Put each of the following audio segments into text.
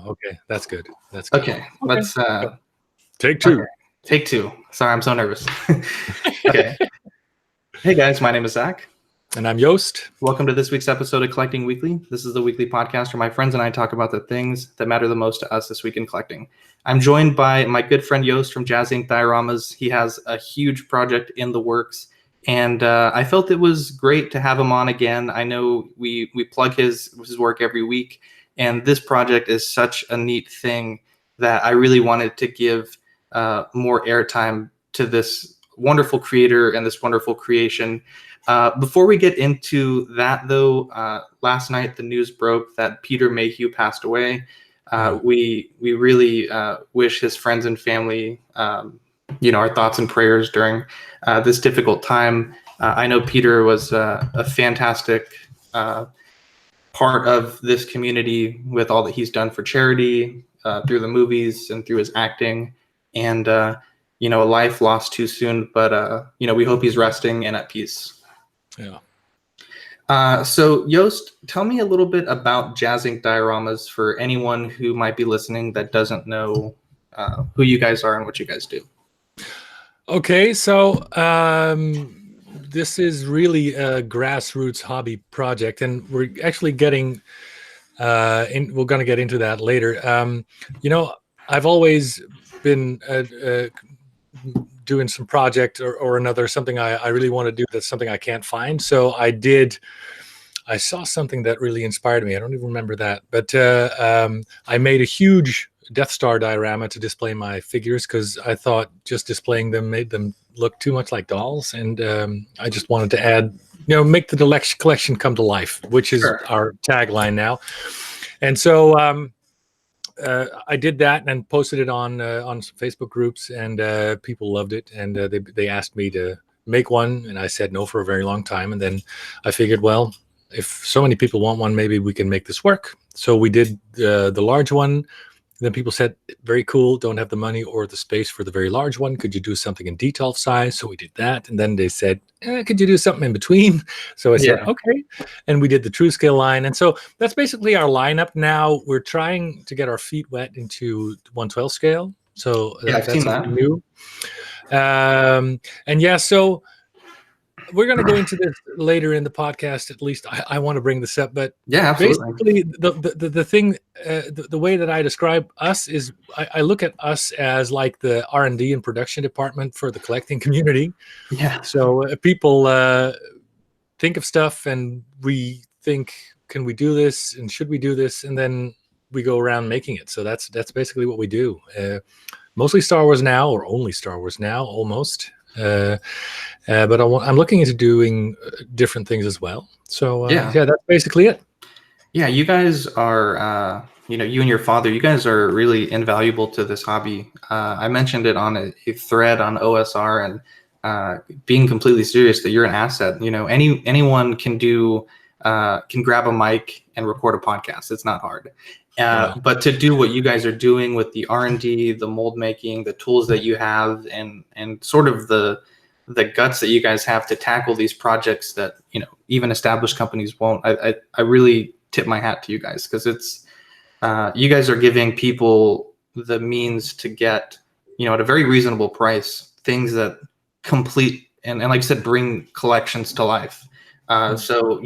Okay. That's good. That's good. Okay. Let's Take two. Okay. Take two. Sorry, I'm so nervous. Okay. Hey guys, my name is Zach. And I'm Yost. Welcome to this week's episode of Collecting Weekly. This is the weekly podcast where my friends and I talk about the things that matter the most to us this week in collecting. I'm joined by my good friend Yost from Jazz Inc. Dioramas. He has a huge project in the works, and I felt it was great to have him on again. I know we plug his work every week, and this project is such a neat thing that I really wanted to give more airtime to this wonderful creator and this wonderful creation. Before we get into that, though, last night the news broke that Peter Mayhew passed away. We really wish his friends and family, our thoughts and prayers during this difficult time. I know Peter was a fantastic part of this community with all that he's done for charity, through the movies and through his acting, and a life lost too soon. But we hope he's resting and at peace. Yeah. So Yost, tell me a little bit about Jazz Inc. Dioramas for anyone who might be listening that doesn't know who you guys are and what you guys do. Okay, so this is really a grassroots hobby project, and we're actually getting we're going to get into that later. I've always been doing some project or another, something I really want to do that's something I can't find. So I saw something that really inspired me. I don't even remember that, but I made a huge Death Star diorama to display my figures because I thought just displaying them made them look too much like dolls, and I just wanted to add, make the collection come to life, which is our tagline now. And so I did that and posted it on some Facebook groups, and people loved it, and they asked me to make one, and I said no for a very long time, and then I figured, well, if so many people want one, maybe we can make this work. So we did the large one. Then people said, very cool, don't have the money or the space for the very large one. Could you do something in D12 size? So we did that. And then they said, could you do something in between? So I said, okay. And we did the true scale line. And so that's basically our lineup now. We're trying to get our feet wet into 1/12 scale. So I've seen that. New. So we're going to go into this later in the podcast. At least I want to bring this up, but absolutely. Basically the thing, the way that I describe us is I look at us as like the R&D and production department for the collecting community. Yeah. So people think of stuff, and we think, can we do this, and should we do this, and then we go around making it. So that's basically what we do. Mostly Star Wars now, or only Star Wars now, almost. But I'm looking into doing different things as well. So that's basically it. Yeah, you guys are, you and your father, you guys are really invaluable to this hobby. I mentioned it on a thread on OSR, and being completely serious, that you're an asset. Anyone can grab a mic and record a podcast. It's not hard. But to do what you guys are doing with the R&D, the mold making, the tools that you have, and sort of the guts that you guys have to tackle these projects that even established companies won't. I really tip my hat to you guys, because it's you guys are giving people the means to get at a very reasonable price things that complete and like you said, bring collections to life. So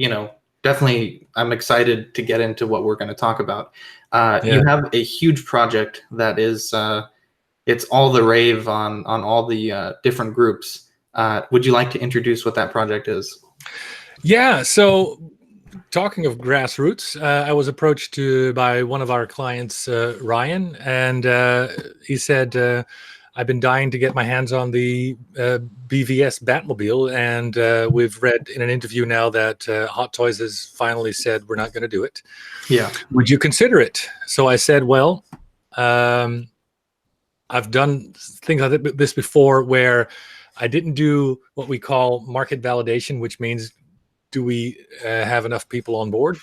definitely, I'm excited to get into what we're going to talk about. You have a huge project that is, it's all the rave on all the different groups. Would you like to introduce what that project is? Yeah. So talking of grassroots, I was approached by one of our clients, Ryan, and he said, I've been dying to get my hands on the BVS Batmobile, and we've read in an interview now that Hot Toys has finally said we're not going to do it. Yeah. Would you consider it? So I said, well, I've done things like this before where I didn't do what we call market validation, which means do we have enough people on board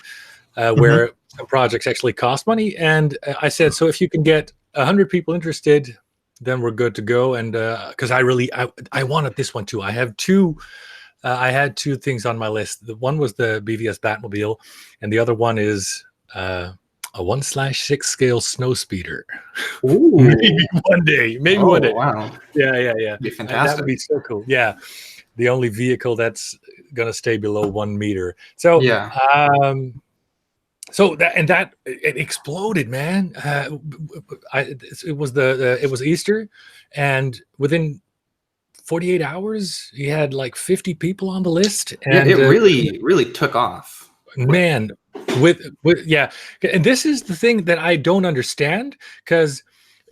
where some projects actually cost money? And I said, so if you can get 100 people interested, then we're good to go. And because I wanted this one too. I had two things on my list. The one was the BVS Batmobile, and the other one is a 1/6 scale snow speeder. Ooh. Maybe one day. Maybe one Oh, day. wow. Yeah. Be That would fantastic. be so cool. Yeah, the only vehicle that's gonna stay below 1 meter. So, Yeah. so that it exploded, man. It was it was Easter, and within 48 hours, he had like 50 people on the list, Yeah, and it really, really took off quick. man, with yeah, and this is the thing that I don't understand, because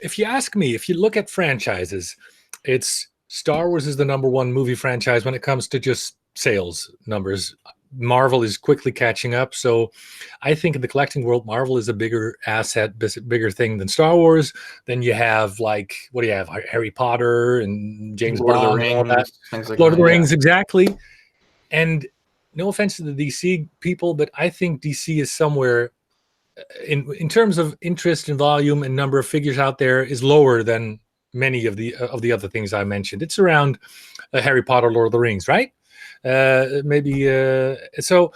if you ask me, if you look at franchises, it's Star Wars is the number one movie franchise when it comes to just sales numbers. Marvel is quickly catching up, so I think in the collecting world, Marvel is a bigger asset, bigger thing than Star Wars. Then you have, like, what do you have? Harry Potter and James Lord of the Bond and all that. Rings, things like Lord of that. the Yeah. Rings, exactly. And no offense to the DC people, but I think DC is somewhere in terms of interest and volume and number of figures out there is lower than many of the other things I mentioned. It's around Harry Potter, Lord of the Rings, right? Maybe so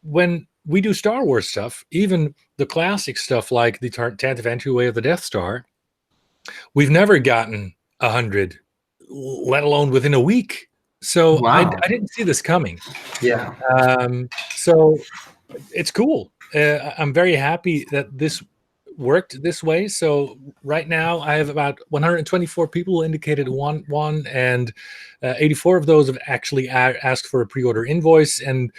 when we do Star Wars stuff, even the classic stuff like the 10th entryway of the Death Star, we've never gotten 100, let alone within a week. So Wow. I didn't see this coming. Yeah. So it's cool. I'm very happy that this worked this way. So right now I have about 124 people indicated one, and 84 of those have actually asked for a pre-order invoice, and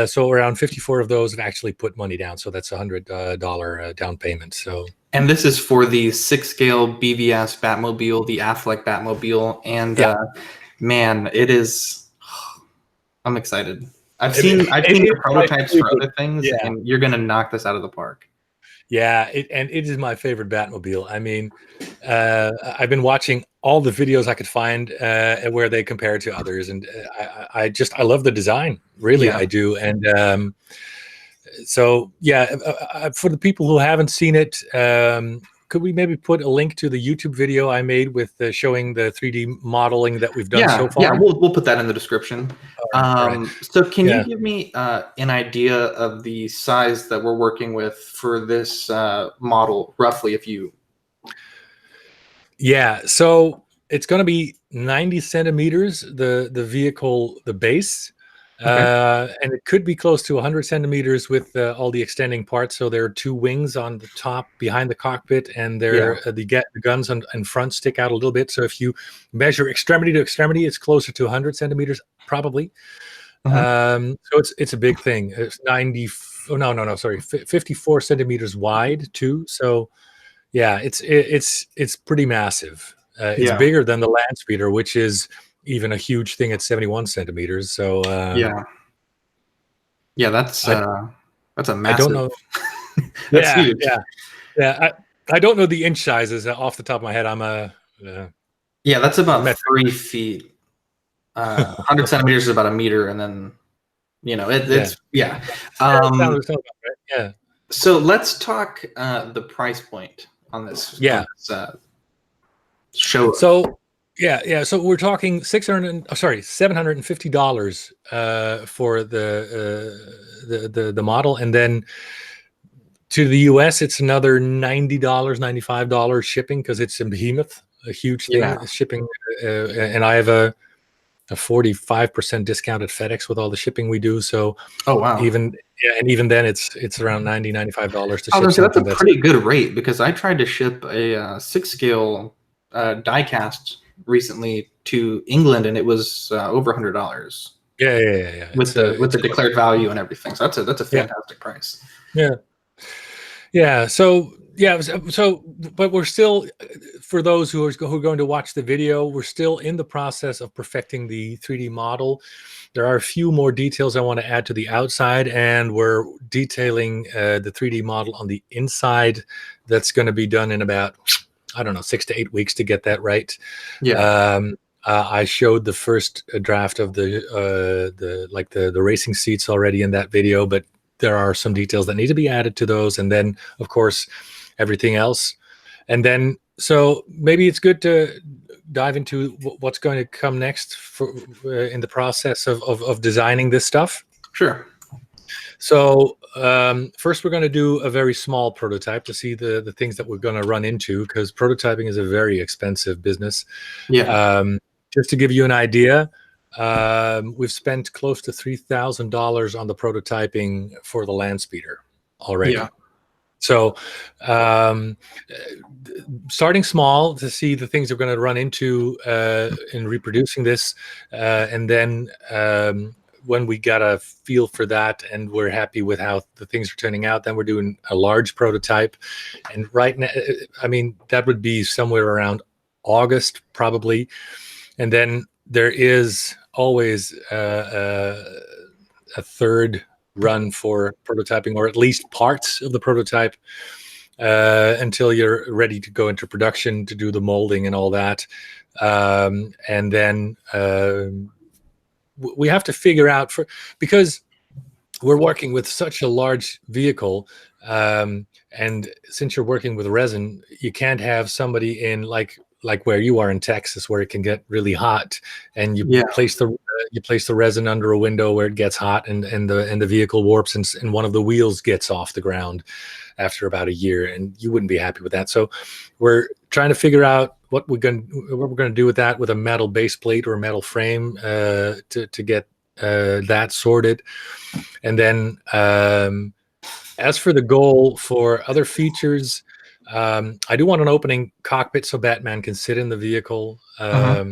so around 54 of those have actually put money down. So that's $100 down payment. So. And this is for the 6 scale BVS Batmobile, the Affleck Batmobile, and Yeah, man, it is. I'm excited. I've it, seen it is the my prototypes for favorite. other things, Yeah, and you're gonna knock this out of the park. yeah, and it is my favorite Batmobile. I mean, I've been watching all the videos I could find where they compare it to others, and I love the design. Really, Yeah. I do. And so yeah, for the people who haven't seen it, could we maybe put a link to the YouTube video I made with showing the 3D modeling that we've done so Yeah, far? we'll put that in the description. All right. So can you Yeah. give me an idea of the size that we're working with for this model, roughly, if you? Yeah, so it's going to be 90 centimeters, the vehicle, the base, Okay. and it could be close to 100 centimeters with all the extending parts. So there are two wings on the top behind the cockpit, and Yeah. the guns in front stick out a little bit. So if you measure extremity to extremity, it's closer to 100 centimeters probably. Mhm. So it's a big thing. It's 90. Oh, no, sorry, 54 centimeters wide too. So yeah, it's pretty massive. It's Yeah. bigger than the land speeder, which is even a huge thing at 71 centimeters. So Yeah. Yeah. I That's a I don't massive. know. That's Yeah, huge. yeah. I don't know the inch sizes off the top of my head. I'm Yeah, that's a about metric. 3 feet. 100 centimeters is about a meter, and then Yeah, it's yeah. sounds about right. Yeah, So let's talk the price point on this yeah. show. So yeah. So we're talking 600. Sorry, $750 for the model, and then to the US, it's another $90, $95 shipping because it's a behemoth, a huge Yeah. thing shipping. And I have a 45% discount at FedEx with all the shipping we do. So Oh wow. even yeah, and even then, it's around $90, $95 to I was ship gonna say that's something a that's pretty good rate because I tried to ship a 6 scale die cast recently to England, and it was over $100 yeah. with It's the declared value and everything. So that's a yeah, fantastic price. yeah. Yeah. So yeah. So, but we're still, for those who are going to watch the video, we're still in the process of perfecting the 3D model. There are a few more details I want to add to the outside, and we're detailing the 3D model on the inside. That's going to be done in about, I don't know, 6 to 8 weeks to get that right. Yeah. I showed the first draft of the racing seats already in that video, but there are some details that need to be added to those, and then of course everything else. And then so maybe it's good to dive into what's going to come next in the process of designing this stuff. Sure. So first, we're going to do a very small prototype to see the things that we're going to run into, because prototyping is a very expensive business. Yeah. Just to give you an idea, we've spent close to $3,000 on the prototyping for the land speeder already. Yeah. So starting small to see the things we're going to run into in reproducing this, and then when we got a feel for that and we're happy with how the things are turning out, then we're doing a large prototype. And right now, I mean, that would be somewhere around August probably. And then there is always a third run for prototyping, or at least parts of the prototype, until you're ready to go into production to do the molding and all that. And then we have to figure out, because we're working with such a large vehicle, and since you're working with resin, you can't have somebody in like where you are in Texas, where it can get really hot, and you place the resin under a window where it gets hot, and the vehicle warps, and one of the wheels gets off the ground after about a year, and you wouldn't be happy with that. So we're trying to figure out what we're going to do with that, with a metal base plate or a metal frame, to get that sorted. And then as for the goal for other features, I do want an opening cockpit so Batman can sit in the vehicle. I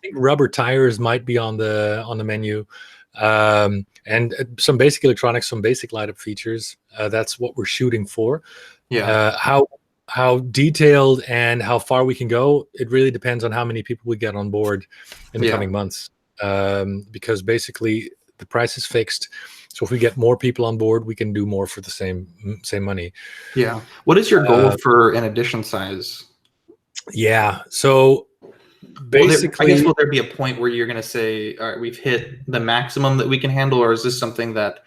think rubber tires might be on the menu, and some basic electronics, some basic light up features. That's what we're shooting for. Yeah. How detailed and how far we can go, it really depends on how many people we get on board in the coming months, because basically the price is fixed. So if we get more people on board, we can do more for the same money. Yeah. What is your goal for an edition size? Yeah. So basically, I guess, will there be a point where you're going to say, all right, we've hit the maximum that we can handle, or is this something that,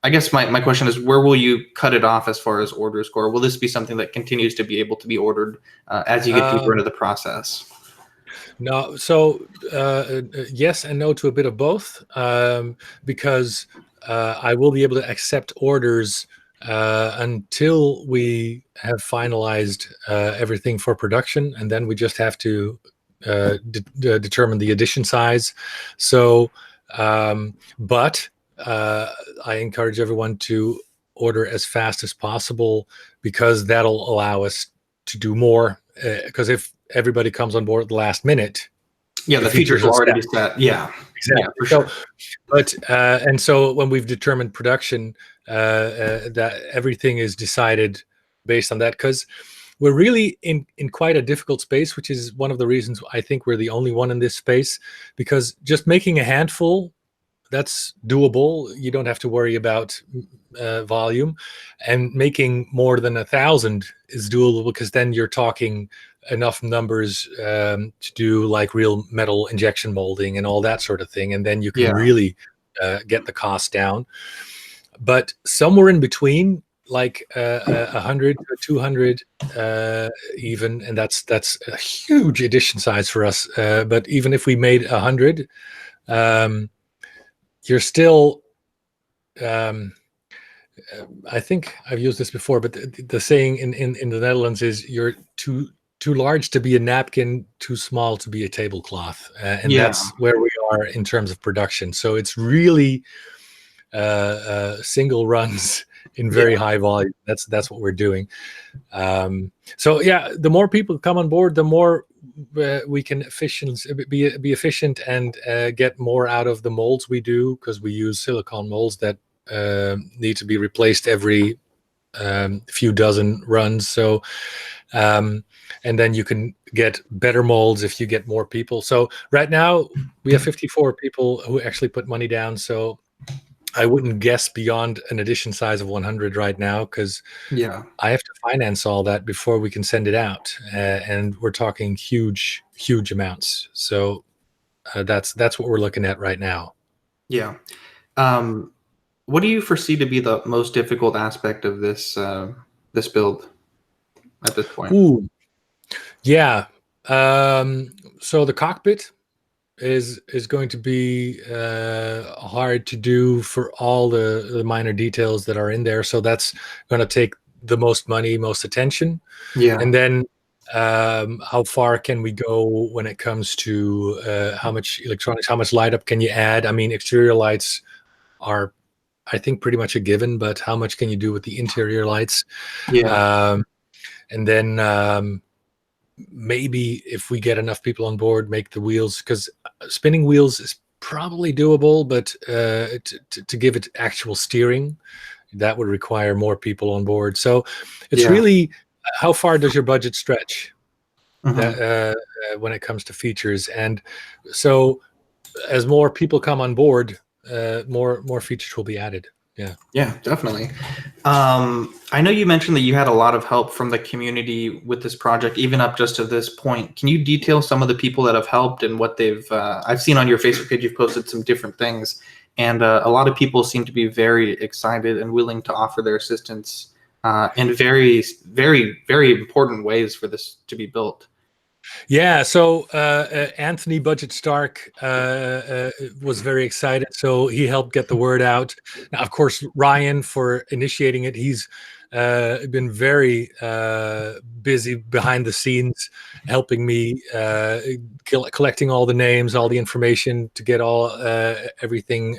I guess my question is, where will you cut it off as far as orders go? Or will this be something that continues to be able to be ordered as you get deeper into the process? No, so yes and no to a bit of both, because I will be able to accept orders until we have finalized everything for production, and then we just have to determine the edition size. So, but I encourage everyone to order as fast as possible, because that'll allow us to do more. Because if everybody comes on board at the last minute, the features will already be set. Yeah, exactly. Yeah, for sure. But and so when we've determined production, that everything is decided based on that, because we're really in quite a difficult space, which is one of the reasons I think we're the only one in this space, because just making a handful, that's doable. You don't have to worry about volume, and making more than 1,000 is doable, because then you're talking enough numbers to do like real metal injection molding and all that sort of thing, and then you can really get the cost down. But somewhere in between, like 100 or 200 even, and that's a huge edition size for us. But even if we made 100, you're still, I think I've used this before, but the saying in the Netherlands is, you're too large to be a napkin, too small to be a tablecloth, and that's where we are in terms of production. So it's really single runs in very high volume. That's what we're doing. So yeah, the more people come on board, the more we can be efficient and get more out of the molds we do, because we use silicone molds that need to be replaced every few dozen runs. So and then you can get better molds if you get more people. So right now we have 54 people who actually put money down. So I wouldn't guess beyond an edition size of 100 right now, because I have to finance all that before we can send it out, and we're talking huge amounts. So that's what we're looking at right now. Yeah. What do you foresee to be the most difficult aspect of this this build at this point? Ooh, yeah. So the cockpit, is going to be hard to do for all the minor details that are in there. So that's going to take the most money, most attention. Yeah. And then how far can we go when it comes to how much electronics, how much light up can you add? I mean, exterior lights are, I think, pretty much a given, but how much can you do with the interior lights? Yeah. Um, and then maybe if we get enough people on board, make the wheels, because spinning wheels is probably doable, but to give it actual steering, that would require more people on board. So it's Yeah. really, how far does your budget stretch Hmm. that when it comes to features? And so as more people come on board, more features will be added. Yeah. Yeah, definitely. I know you mentioned that you had a lot of help from the community with this project, even up just to this point. Can you detail some of the people that have helped and what they've? I've seen on your Facebook page you've posted some different things, and a lot of people seem to be very excited and willing to offer their assistance in very, very, very important ways for this to be built. Yeah, so Anthony Budget Stark was very excited, so he helped get the word out. Now, of course, Ryan for initiating it. He's been very busy behind the scenes, helping me collecting all the names, all the information to get all everything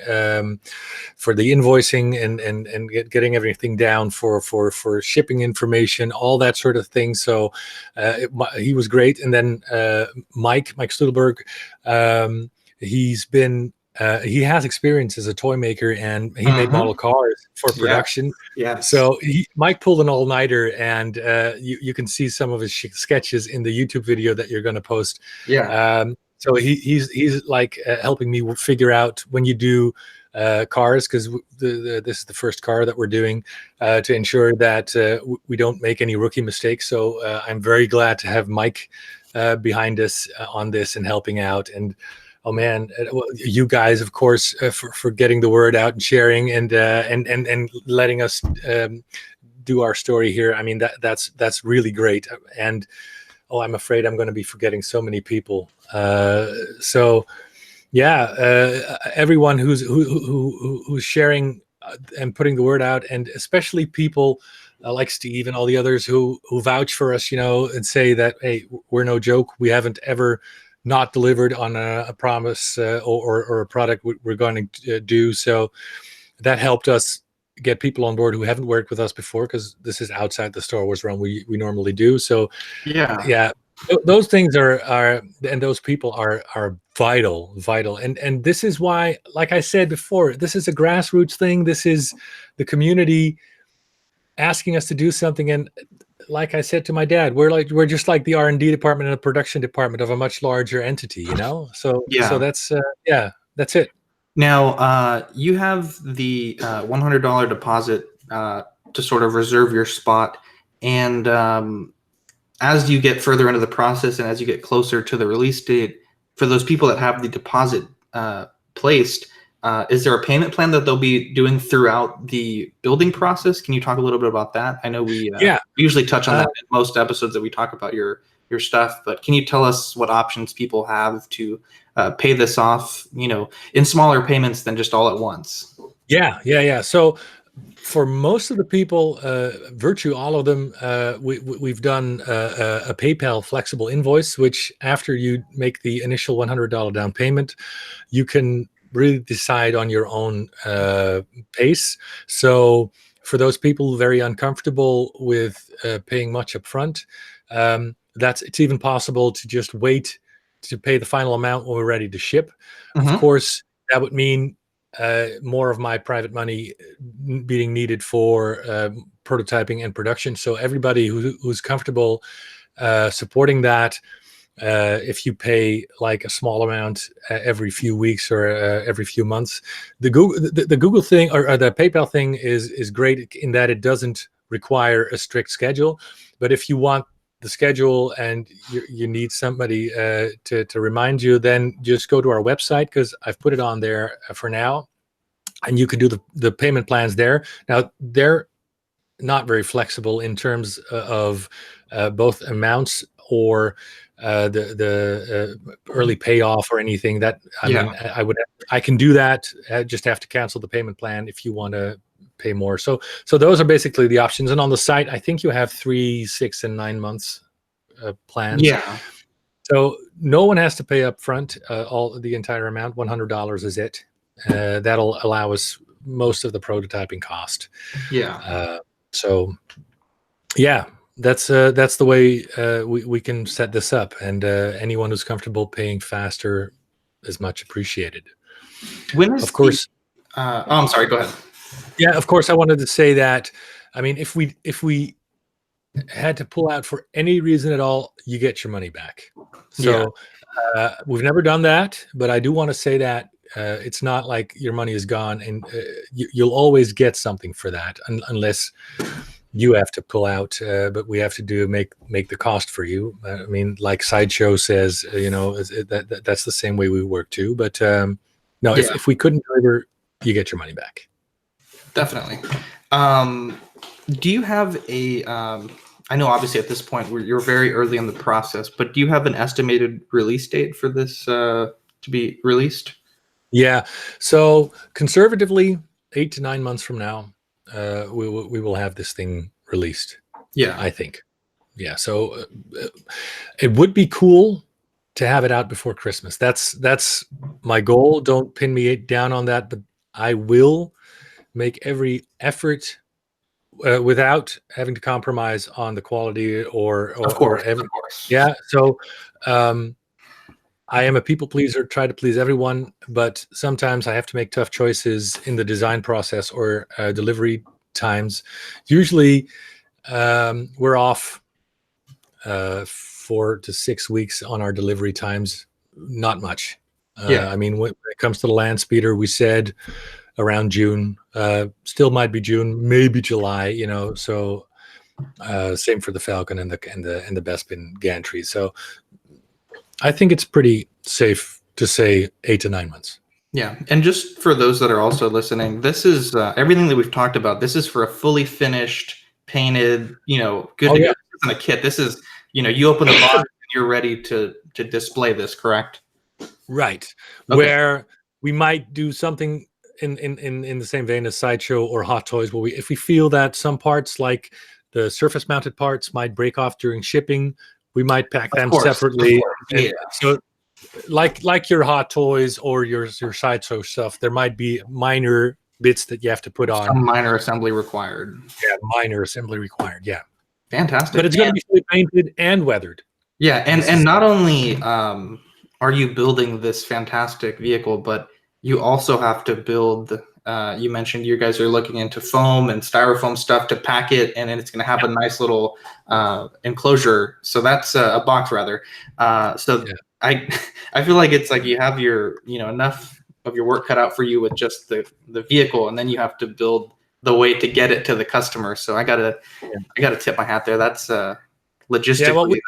for the invoicing and getting everything down for shipping information, all that sort of thing. So he was great. And then Mike Studelberg, he's been he has experience as a toy maker, and he made model cars for Yeah. production. Yes. So Mike pulled an all-nighter, and you can see some of his sketches in the YouTube video that you're going to post. Yeah. So he's like helping me figure out when you do cars, because this is the first car that we're doing, to ensure that we don't make any rookie mistakes. So I'm very glad to have Mike behind us on this and helping out. And oh man, well, you guys, of course, for getting the word out and sharing and letting us do our story here. I mean, that's really great. And oh, I'm afraid I'm going to be forgetting so many people. So yeah, everyone who's sharing and putting the word out, and especially people like Steve and all the others who vouch for us, and say that, hey, we're no joke. We haven't ever not delivered on a promise or a product we're going to do. So that helped us get people on board who haven't worked with us before, because this is outside the Star Wars realm we normally do. So Yeah. yeah, those things are and those people are vital, and this is why, like I said before, this is a grassroots thing. This is the community asking us to do something. And like I said to my dad, we're just like the R&D department and the production department of a much larger entity, so Yeah. that's yeah, that's it. Now, you have the $100 deposit to sort of reserve your spot. And as you get further into the process and as you get closer to the release date, for those people that have the deposit placed, is there a payment plan that they'll be doing throughout the building process? Can you talk a little bit about that? I know we Yeah. usually touch on that in most episodes that we talk about your stuff, but can you tell us what options people have to pay this off, in smaller payments than just all at once? Yeah. So for most of the people, virtually all of them, we've done a PayPal flexible invoice, which after you make the initial $100 down payment, you can really decide on your own pace. So for those people very uncomfortable with paying much upfront, it's even possible to just wait to pay the final amount when we're ready to ship. Of Mm-hmm. course, that would mean more of my private money being needed for prototyping and production. So everybody who's comfortable supporting that, if you pay like a small amount every few weeks or every few months, the Google thing or the PayPal thing is great in that it doesn't require a strict schedule. But if you want the schedule and you need somebody to remind you, then just go to our website, because I've put it on there for now, and you can do the payment plans there. Now they're not very flexible in terms of both amounts or the early payoff or anything. That I mean, I can do that. I just have to cancel the payment plan if you want to pay more. So those are basically the options. And on the site, I think you have 3, 6, and 9 months plans. Yeah. So no one has to pay up front all the entire amount. $100 is it. That'll allow us most of the prototyping cost. Yeah. So yeah, that's the way we can set this up, and anyone who's comfortable paying faster is much appreciated. When is of course I'm sorry, go ahead. Yeah, of course, I wanted to say that, I mean, if we had to pull out for any reason at all, you get your money back. So we've never done that, but I do want to say that it's not like your money is gone, and you'll always get something for that, unless you have to pull out. But we have to make the cost for you. I mean, like Sideshow says, that's the same way we work too. But no, if we couldn't deliver, you get your money back. Definitely. Do you have a? I know obviously at this point you're very early in the process, but do you have an estimated release date for this to be released? Yeah. So conservatively, 8 to 9 months from now, we will have this thing released. Yeah, I think. Yeah. So it would be cool to have it out before Christmas. That's my goal. Don't pin me down on that, but I will make every effort without having to compromise on the quality or of course. Yeah. So I am a people pleaser, try to please everyone, but sometimes I have to make tough choices in the design process or delivery times. Usually we're off 4 to 6 weeks on our delivery times. Not much. I mean, when it comes to the land speeder, we said around June, still might be June, maybe July, so same for the Falcon and the Bespin gantry. So I think it's pretty safe to say 8 to 9 months. Yeah. And just for those that are also listening, this is everything that we've talked about. This is for a fully finished, painted, good to go. This isn't a kit. This is, you open the box and you're ready to display this, correct? Right. Okay. Where we might do something in the same vein as Sideshow or Hot Toys, where if we feel that some parts, like the surface mounted parts, might break off during shipping, we might pack them separately. Yeah. So like your Hot Toys or your Sideshow stuff, there might be minor bits that you have to put on. Some minor assembly required. Yeah, minor assembly required. Yeah. Fantastic. But it's going to be fully painted and weathered. Yeah, and not only are you building this fantastic vehicle, but you also have to build, you mentioned you guys are looking into foam and styrofoam stuff to pack it, and then it's going to have a nice little enclosure. So that's a box rather. I feel like it's like you have your, enough of your work cut out for you with just the vehicle, and then you have to build the way to get it to the customer. So I gotta tip my hat there. That's logistically,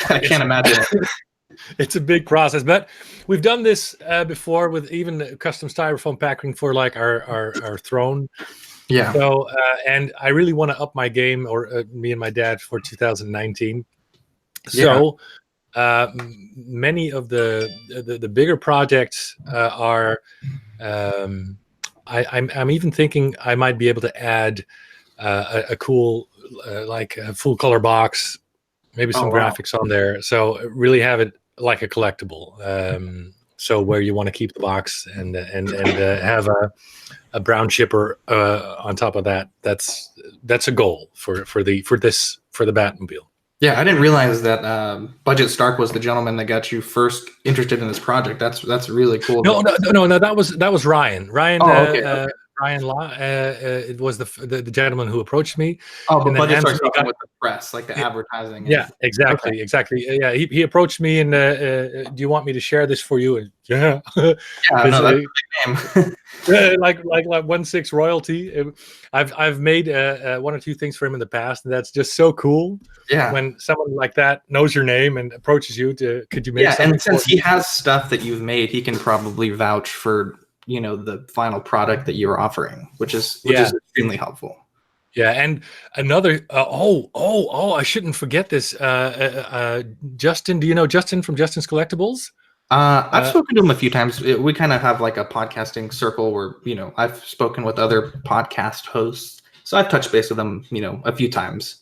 I can't imagine it. It's a big process, but we've done this before with even custom styrofoam packing for like our throne. Yeah. So and I really want to up my game, or me and my dad, for 2019. So many of the bigger projects are. I'm even thinking I might be able to add a cool like a full color box, maybe some graphics on there. So really have it like a collectible. So where you want to keep the box and have a brown chipper on top of that. That's a goal for the Batmobile. Yeah, I didn't realize that Budget Stark was the gentleman that got you first interested in this project. That's really cool. No, that was Ryan. Okay. Ryan Law. It was the gentleman who approached me. Oh, but Budget Stark's with the press, like the advertising. Yeah, exactly. Yeah, he approached me and do you want me to share this for you? And yeah, no, that's a big name. like 1/6 royalty. I've made 1 or 2 things for him in the past, and that's just so cool. Yeah, when someone like that knows your name and approaches you to, could you make something? And since he has stuff that you've made, he can probably vouch for the final product that you're offering, which is extremely helpful. Yeah, and another. I shouldn't forget this. Justin, do you know Justin from Justin's Collectibles? I've Uh, spoken to him a few times. We kind of have like a podcasting circle where, I've spoken with other podcast hosts. So I've touched base with him, a few times.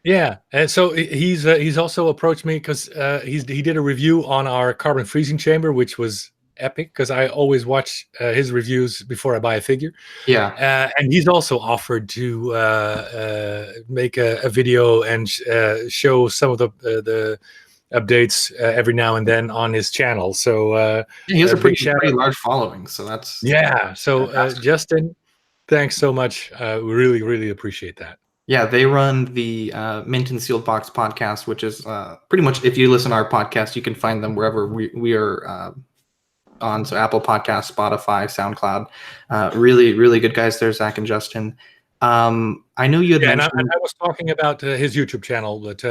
Yeah, and so he's also approached me because he did a review on our carbon freezing chamber, which was epic because I always watch his reviews before I buy a figure. Yeah. And he's also offered to make a video and show some of the updates every now and then on his channel. So Yeah, he has a big pretty shout pretty out. large following, so that's Yeah. So fantastic. Justin, thanks so much. We really, really appreciate that. Yeah, they run the Mint and Sealed Box podcast, which is pretty much, if you listen to our podcast, you can find them wherever we are on. So Apple Podcast, Spotify, SoundCloud. Really, really good guys there, Zach and Justin. I know you had Yeah, and mentioned. I was talking about his YouTube channel, but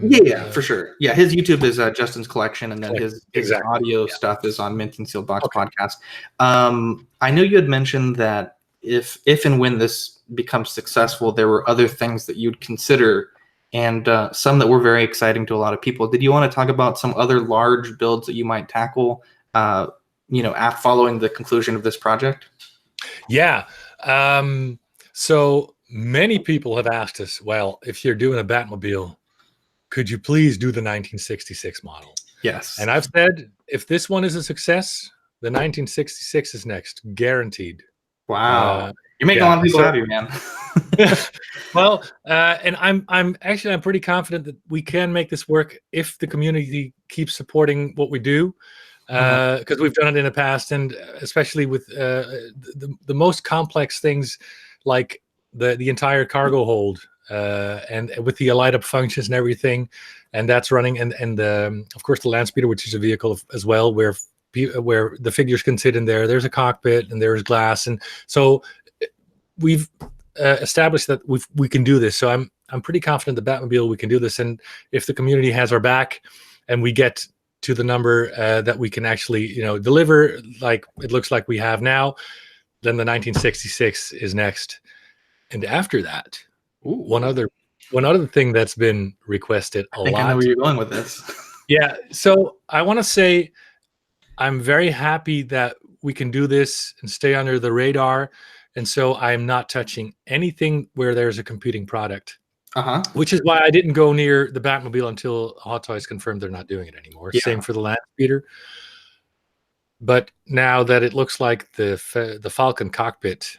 Yeah, for sure. Yeah, his YouTube is Justin's Collection, and then his exactly. audio Yeah. stuff is on Mint and Sealed Box Okay. podcast. I know you had mentioned that if and when this becomes successful, there were other things that you'd consider, and some that were very exciting to a lot of people. Did you want to talk about some other large builds that you might tackle? Following the conclusion of this project. Yeah. So many people have asked us, well, if you're doing a Batmobile, could you please do the 1966 model? Yes. And I've said, if this one is a success, the 1966 is next, guaranteed. Wow. You're making a lot of people happy, man. Well, and I'm pretty confident that we can make this work if the community keeps supporting what we do, because we've done it in the past, and especially with the most complex things like the entire cargo hold, and with the light up functions and everything, and that's running, and of course the land speeder, which is a vehicle as well, where the figures can sit in there. There's a cockpit and there's glass, and so we've established that we can do this. So I'm pretty confident the Batmobile we can do this, and if the community has our back, and we get to the number that we can actually deliver, like it looks like we have now, then the 1966 is next, and after that, one other thing that's been requested a lot. I know where you're going with this. Yeah, so I want to say I'm very happy that we can do this and stay under the radar. And so I'm not touching anything where there's a competing product, which is why I didn't go near the Batmobile until Hot Toys confirmed they're not doing it anymore. Yeah. Same for the land speeder. But now that it looks like the Falcon cockpit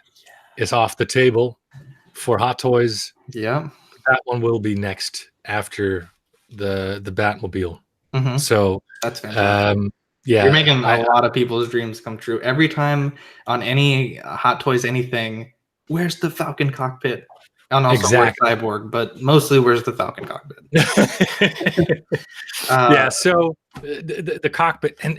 is off the table for Hot Toys, yeah, that one will be next after the Batmobile. So that's fantastic. Yeah, you're making a lot of people's dreams come true. Every time on any Hot Toys anything, where's the Falcon cockpit? And also exactly. Cyborg, but mostly where's the Falcon cockpit? Yeah, so the cockpit, and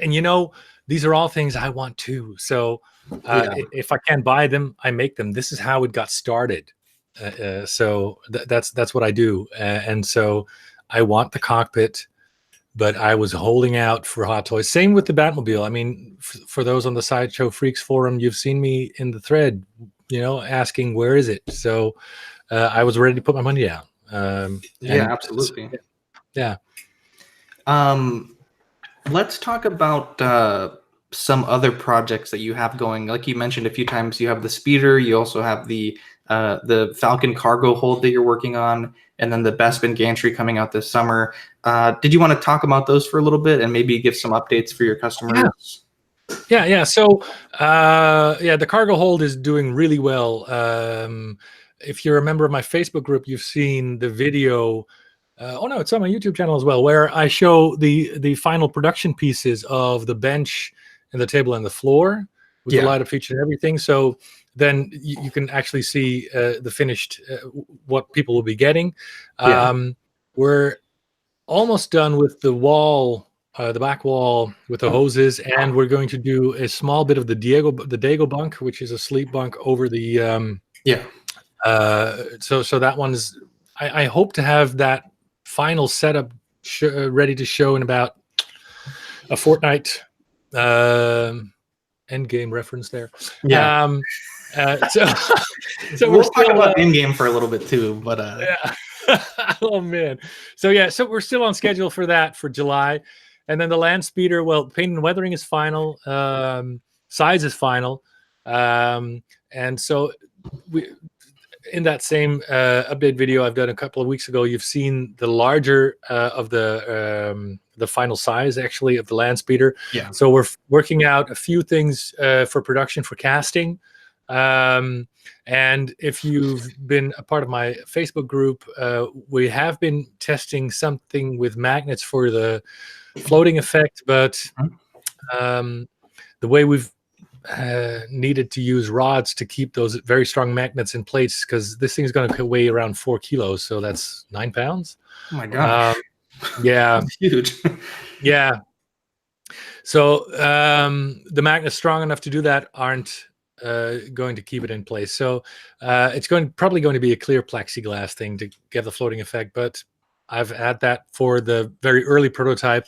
these are all things I want too. So if I can buy them, I make them. This is how it got started. So that's what I do, and so I want the cockpit. But I was holding out for Hot Toys. Same with the Batmobile. I mean, for those on the Sideshow Freaks forum, you've seen me in the thread, asking where is it. So I was ready to put my money down. Yeah, absolutely. Yeah. Let's talk about some other projects that you have going. Like you mentioned a few times, you have the speeder. You also have the Falcon cargo hold that you're working on, and then the Bespin gantry coming out this summer. Did you want to talk about those for a little bit and maybe give some updates for your customers? Yeah. So, the cargo hold is doing really well. If you're a member of my Facebook group, you've seen the video. It's on my YouTube channel as well, where I show the final production pieces of the bench and the table and the floor with the light up feature and everything. So then you can actually see the finished, what people will be getting. We're almost done with the wall, the back wall with the hoses, and we're going to do a small bit of the Dago bunk, which is a sleep bunk over the so that one's I hope to have that final setup ready to show in about a fortnight. End game reference there. So so we're We'll talk still about in-game for a little bit too, but yeah. Oh man. So we're still on schedule for that for July. And then the land speeder, well, paint and weathering is final. Size is final. And so we in that same update video I've done a couple of weeks ago, you've seen the larger of the final size actually of the land speeder. yeah. So we're working out a few things for production for casting. And if you've been a part of my Facebook group, we have been testing something with magnets for the floating effect, but the way we've needed to use rods to keep those very strong magnets in place, because this thing is going to weigh around 4 kilos, so that's 9 pounds. Oh my gosh. Yeah. That's huge. Yeah. So the magnets strong enough to do that aren't going to keep it in place. So it's probably going to be a clear plexiglass thing to get the floating effect. But I've had that for the very early prototype,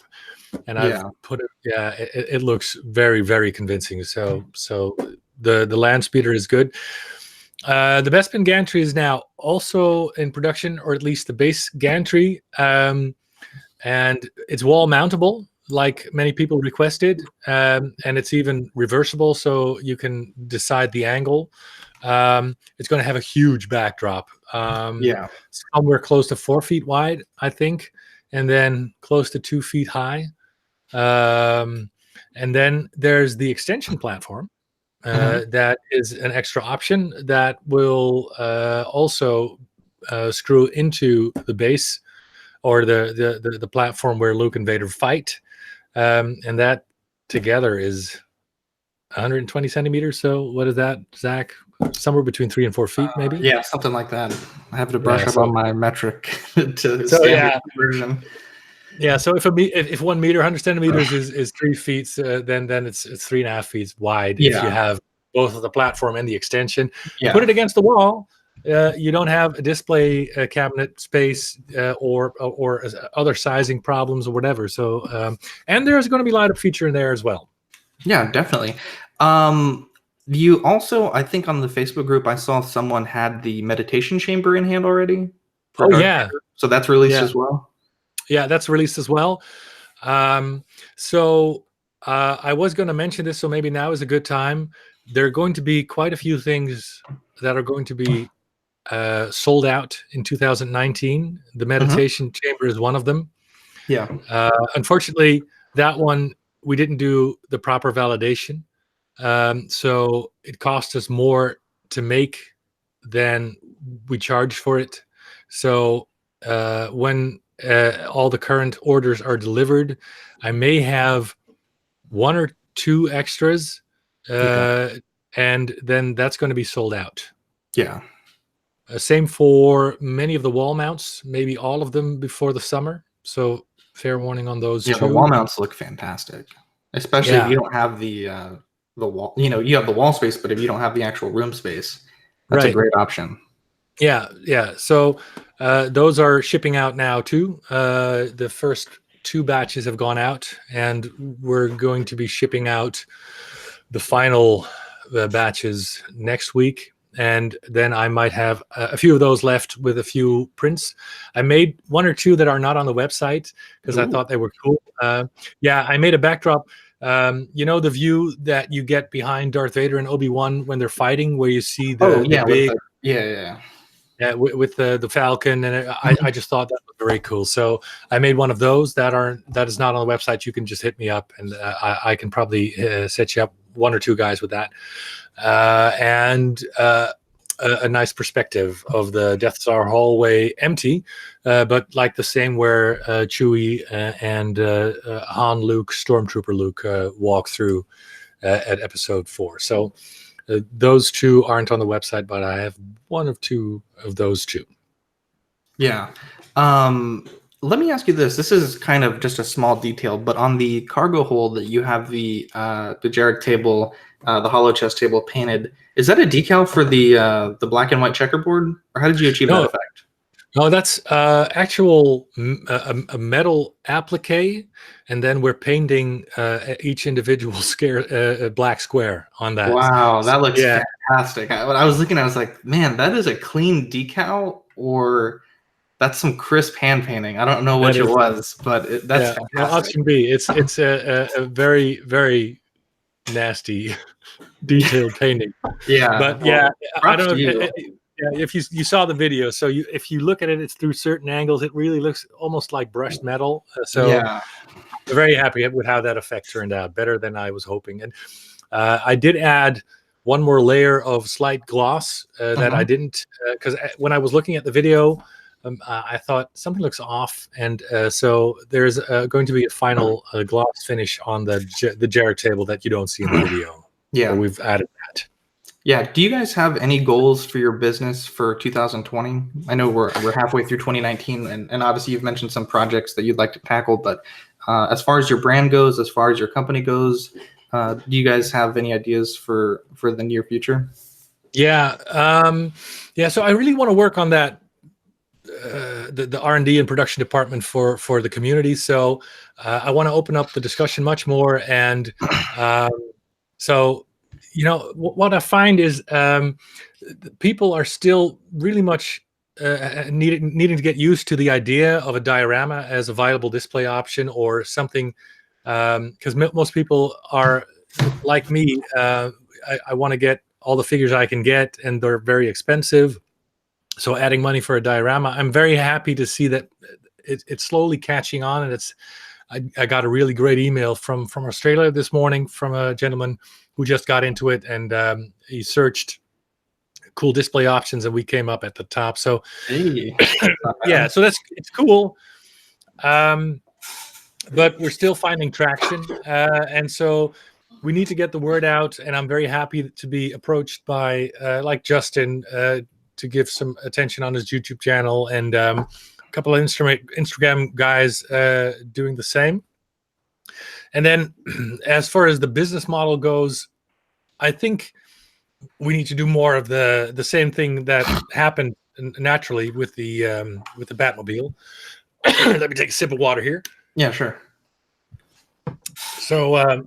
and I've put it. Yeah, it looks very, very convincing. So the land speeder is good. The Bespin gantry is now also in production, or at least the base gantry, and it's wall mountable, like many people requested, and it's even reversible, so you can decide the angle. It's going to have a huge backdrop, somewhere close to 4 feet wide, I think, and then close to 2 feet high. And then there's the extension platform. That is an extra option that will also screw into the base, or the platform where Luke and Vader fight. And that together is 120 centimeters. So what is that, Zach? Somewhere between 3 and 4 feet, maybe? Yeah, something like that. I have to brush up on my metric to standard conversion. Yeah, so if 1 meter, 100 centimeters is 3 feet, then it's 3.5 feet wide. If you have both of the platform and the extension, put it against the wall. You don't have a display cabinet space or other sizing problems or whatever. So and there's going to be light up feature in there as well. Yeah, definitely. You also, I think on the Facebook group, I saw someone had the meditation chamber in hand already. Oh yeah, so that's released as well. Yeah, that's released as well. So I was going to mention this, so maybe now is a good time. There are going to be quite a few things that are going to be sold out in 2019. The meditation chamber is one of them. Yeah. Unfortunately, that one we didn't do the proper validation, so it cost us more to make than we charged for it. So when all the current orders are delivered, I may have 1 or 2 extras, and then that's going to be sold out. Yeah. Same for many of the wall mounts, maybe all of them before the summer. So fair warning on those too. The wall mounts look fantastic, especially if you don't have the wall. You have the wall space, but if you don't have the actual room space, that's a great option. Yeah. So those are shipping out now too. The first 2 batches have gone out, and we're going to be shipping out the final batches next week. And then I might have a few of those left with a few prints. I made 1 or 2 that are not on the website because I thought they were cool. I made a backdrop. The view that you get behind Darth Vader and Obi-Wan when they're fighting, where you see the big with the Falcon, and I just thought that was very cool. So I made one of those that is not on the website. You can just hit me up, and I can probably set you up 1 or 2 guys with that. And a nice perspective of the Death Star hallway empty, but like the same where Chewie and Han Luke, Stormtrooper Luke, walk through at episode 4. So those 2 aren't on the website, but I have 1 or 2 of those 2. Yeah. Let me ask you this. This is kind of just a small detail, but on the cargo hold that you have the Jarek table, the hollow chest table painted, is that a decal for the black and white checkerboard, or how did you achieve that effect? No, that's actual a metal applique, and then we're painting each individual black square on that. Wow, So, that looks yeah, fantastic. When I was looking, I was like, man, that is a clean decal, or that's some crisp hand painting. I don't know that which it is, was, but that's yeah. No, fantastic. option B. It's a very very nasty detailed painting. Yeah, But yeah, well, I props don't to know you. yeah, if you saw the video. So if you look at it, it's through certain angles. It really looks almost like brushed metal. So Yeah. we're very happy with how that effect turned out. Better than I was hoping. And I did add one more layer of slight gloss that I Mhm. didn't because when I was looking at the video, I thought something looks off, and so there's going to be a final gloss finish on the Jarrett table that you don't see in the video. So Yeah. we've added that. Yeah. Do you guys have any goals for your business for 2020? I know we're halfway through 2019, and obviously you've mentioned some projects that you'd like to tackle, but as far as your brand goes, as far as your company goes, do you guys have any ideas for the near future? Yeah, yeah. So I really want to work on that the R&D and production department for the community. So I want to open up the discussion much more. And um, so, what I find is people are still really much needing to get used to the idea of a diorama as a viable display option or something. Because most people are like me. I want to get all the figures I can get, and they're very expensive. So adding money for a diorama, I'm very happy to see that it's slowly catching on, and I got a really great email from Australia this morning from a gentleman who just got into it, and he searched cool display options, and we came up at the top. So Hey, not yeah, bad. so it's cool, um, but we're still finding traction, and so we need to get the word out. And I'm very happy to be approached by like Justin to give some attention on his YouTube channel, and a couple of Instagram guys doing the same. And then, as far as the business model goes, I think we need to do more of the same thing that happened naturally with the Batmobile. Let me take a sip of water here. Yeah, sure. So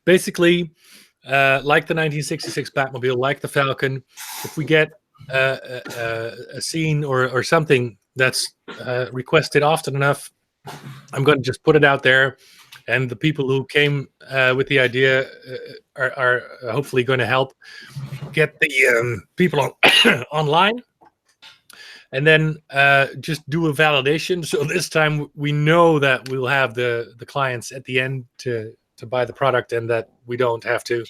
basically, like the 1966 Batmobile, like the Falcon, if we get a scene or something that's requested often enough, I'm going to just put it out there, and the people who came with the idea are hopefully going to help get the people online, and then just do a validation. So this time we know that we'll have the clients at the end to buy the product, and that we don't have to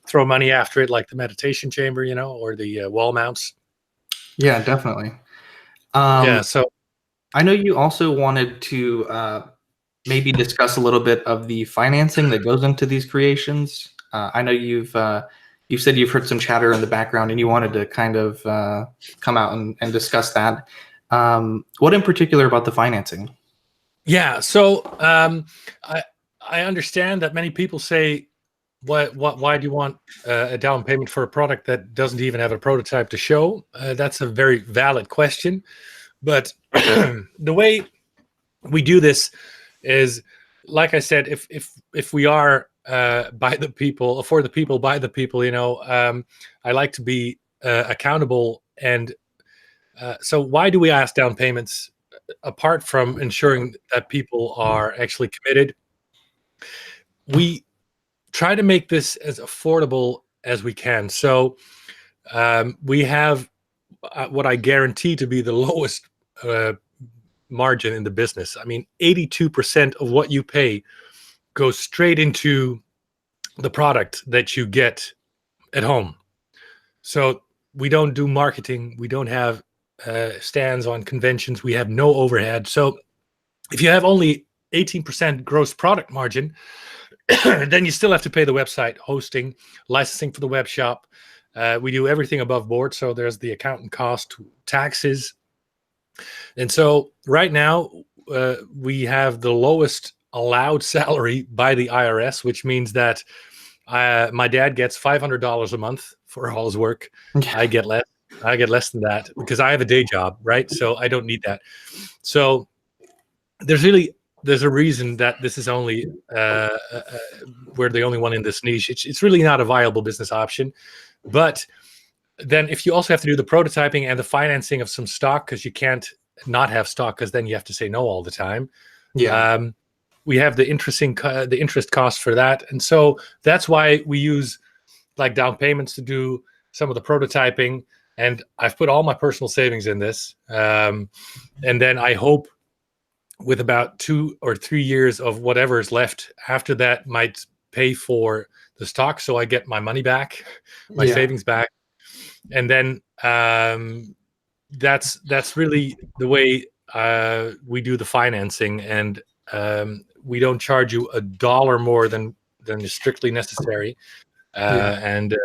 throw money after it like the meditation chamber, or the wall mounts. Yeah, definitely. Yeah. Um, So I know you also wanted to maybe discuss a little bit of the financing that goes into these creations. I know you've said you've heard some chatter in the background, and you wanted to kind of come out and discuss that. What in particular about the financing? yeah. So I understand that many people say, why do you want a down payment for a product that doesn't even have a prototype to show? That's a very valid question. But the way we do this is, like I said, if we are by the people, for the people, by the people, I like to be accountable. And so why do we ask down payments apart from ensuring that people are actually committed? We try to make this as affordable as we can. So we have what I guarantee to be the lowest uh, margin in the business. I mean, 82% of what you pay goes straight into the product that you get at home. So we don't do marketing. We don't have stands on conventions. We have no overhead. So if you have only 18% gross product margin, then you still have to pay the website hosting, licensing for the web shop. We do everything above board. So there's the accountant cost, taxes. And so right now, we have the lowest allowed salary by the IRS, which means that my dad gets $500 a month for all his work. Yeah. I get less. I get less than that because I have a day job, right? So I don't need that. So there's a reason that this is only we're the only one in this niche. It's really not a viable business option. But then if you also have to do the prototyping and the financing of some stock, because you can't not have stock, because then you have to say no all the time. Yeah. We have the interest cost for that, and so that's why we use like down payments to do some of the prototyping. And I've put all my personal savings in this, and then I hope with about 2 or 3 years of whatever is left after that might pay for the stock, so I get my money back, my Yeah. savings back, and then that's really the way we do the financing, and we don't charge you $1 more than is strictly necessary. Yeah. And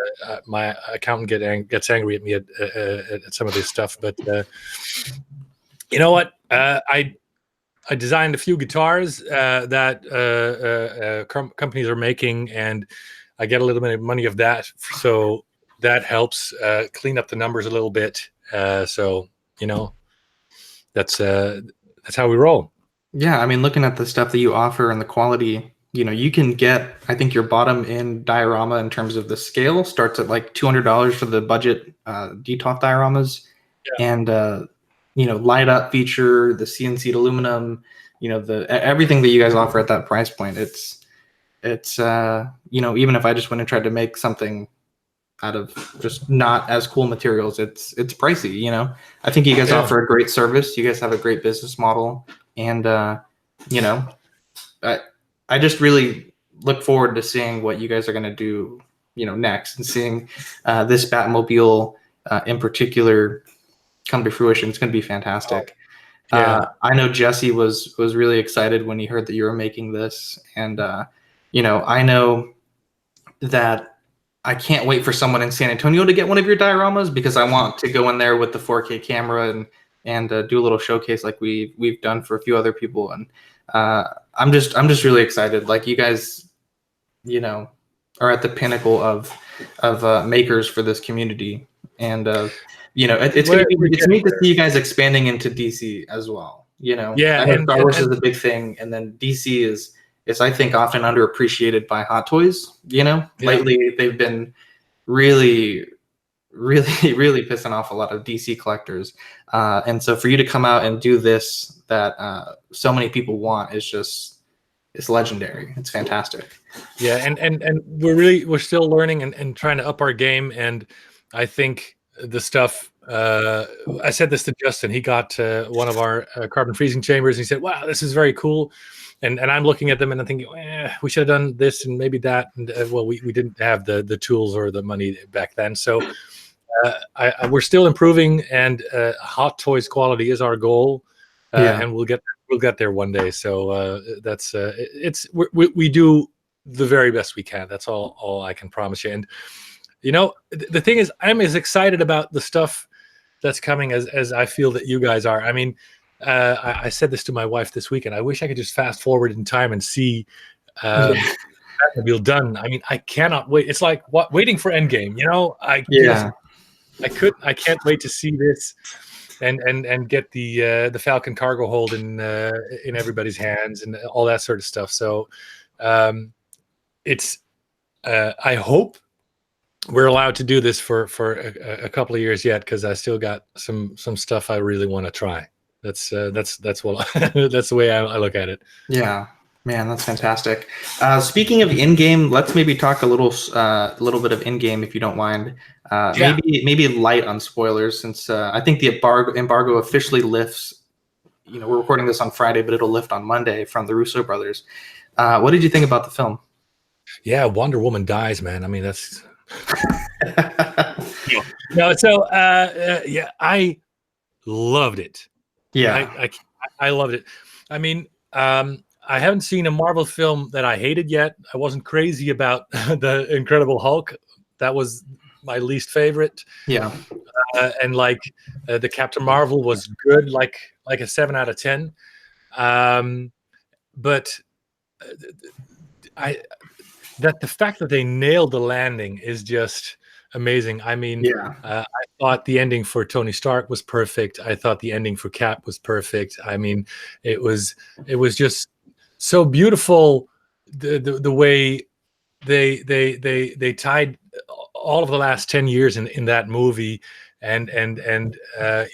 my accountant gets angry at me at some of this stuff, but you know what? I designed a few guitars that companies are making, and I get a little bit of money of that. So that helps clean up the numbers a little bit. So that's how we roll. Yeah, I mean, looking at the stuff that you offer and the quality, you can get, I think your bottom end diorama in terms of the scale starts at like $200 for the budget DTOF dioramas. Yeah. And, light up feature, the CNC aluminum, everything that you guys offer at that price point. It's even if I just went and tried to make something out of just not as cool materials, it's pricey. I think you guys offer a great service. You guys have a great business model, and I just really look forward to seeing what you guys are going to do next, and seeing this Batmobile in particular come to fruition. It's going to be fantastic. I know Jesse was really excited when he heard that you were making this, and I know that I can't wait for someone in San Antonio to get one of your dioramas, because I want to go in there with the 4K camera and do a little showcase like we've done for a few other people. And I'm just really excited. Like, you guys, are at the pinnacle of makers for this community, and it's neat to see you guys expanding into DC as well. Yeah, I know Star Wars is a big thing, and then DC is I think often underappreciated by Hot Toys. Lately they've been really, really, really pissing off a lot of DC collectors, and so for you to come out and do this that so many people want is just, it's legendary. It's fantastic. Yeah, and we're still learning and trying to up our game, and I think the stuff. I said this to Justin. He got one of our carbon freezing chambers, and he said, "Wow, this is very cool." And I'm looking at them and I'm thinking, we should have done this and maybe that. And well, we didn't have the tools or the money back then. So we're still improving, and Hot Toys quality is our goal, and we'll get there one day. So that's we do the very best we can. That's all I can promise you. And the thing is, I'm as excited about the stuff that's coming as I feel that you guys are. I mean, I said this to my wife this weekend. I wish I could just fast forward in time and see Batmobile done. I mean, I cannot wait. It's like waiting for Endgame. I can't wait to see this and get the Falcon cargo hold in everybody's hands and all that sort of stuff. So it's I hope we're allowed to do this for a couple of years yet, because I still got some stuff I really want to try. That's what that's the way I look at it. Yeah, man, that's fantastic. Speaking of in-game, let's maybe talk a little bit of in-game, if you don't mind. Maybe light on spoilers, since I think the embargo officially lifts. We're recording this on Friday, but it'll lift on Monday from the Russo brothers. What did you think about the film? Yeah, Wonder Woman dies, man. I mean, that's no. So I loved it. Yeah, I loved it. I mean, I haven't seen a Marvel film that I hated yet. I wasn't crazy about the Incredible Hulk. That was my least favorite. Yeah, and the Captain Marvel was good, like a 7 out of 10. But the fact that they nailed the landing is just amazing. I mean, Yeah. I thought the ending for Tony Stark was perfect. I thought the ending for Cap was perfect. I mean, it was it was just so beautiful, the way they tied all of the last 10 years in that movie, and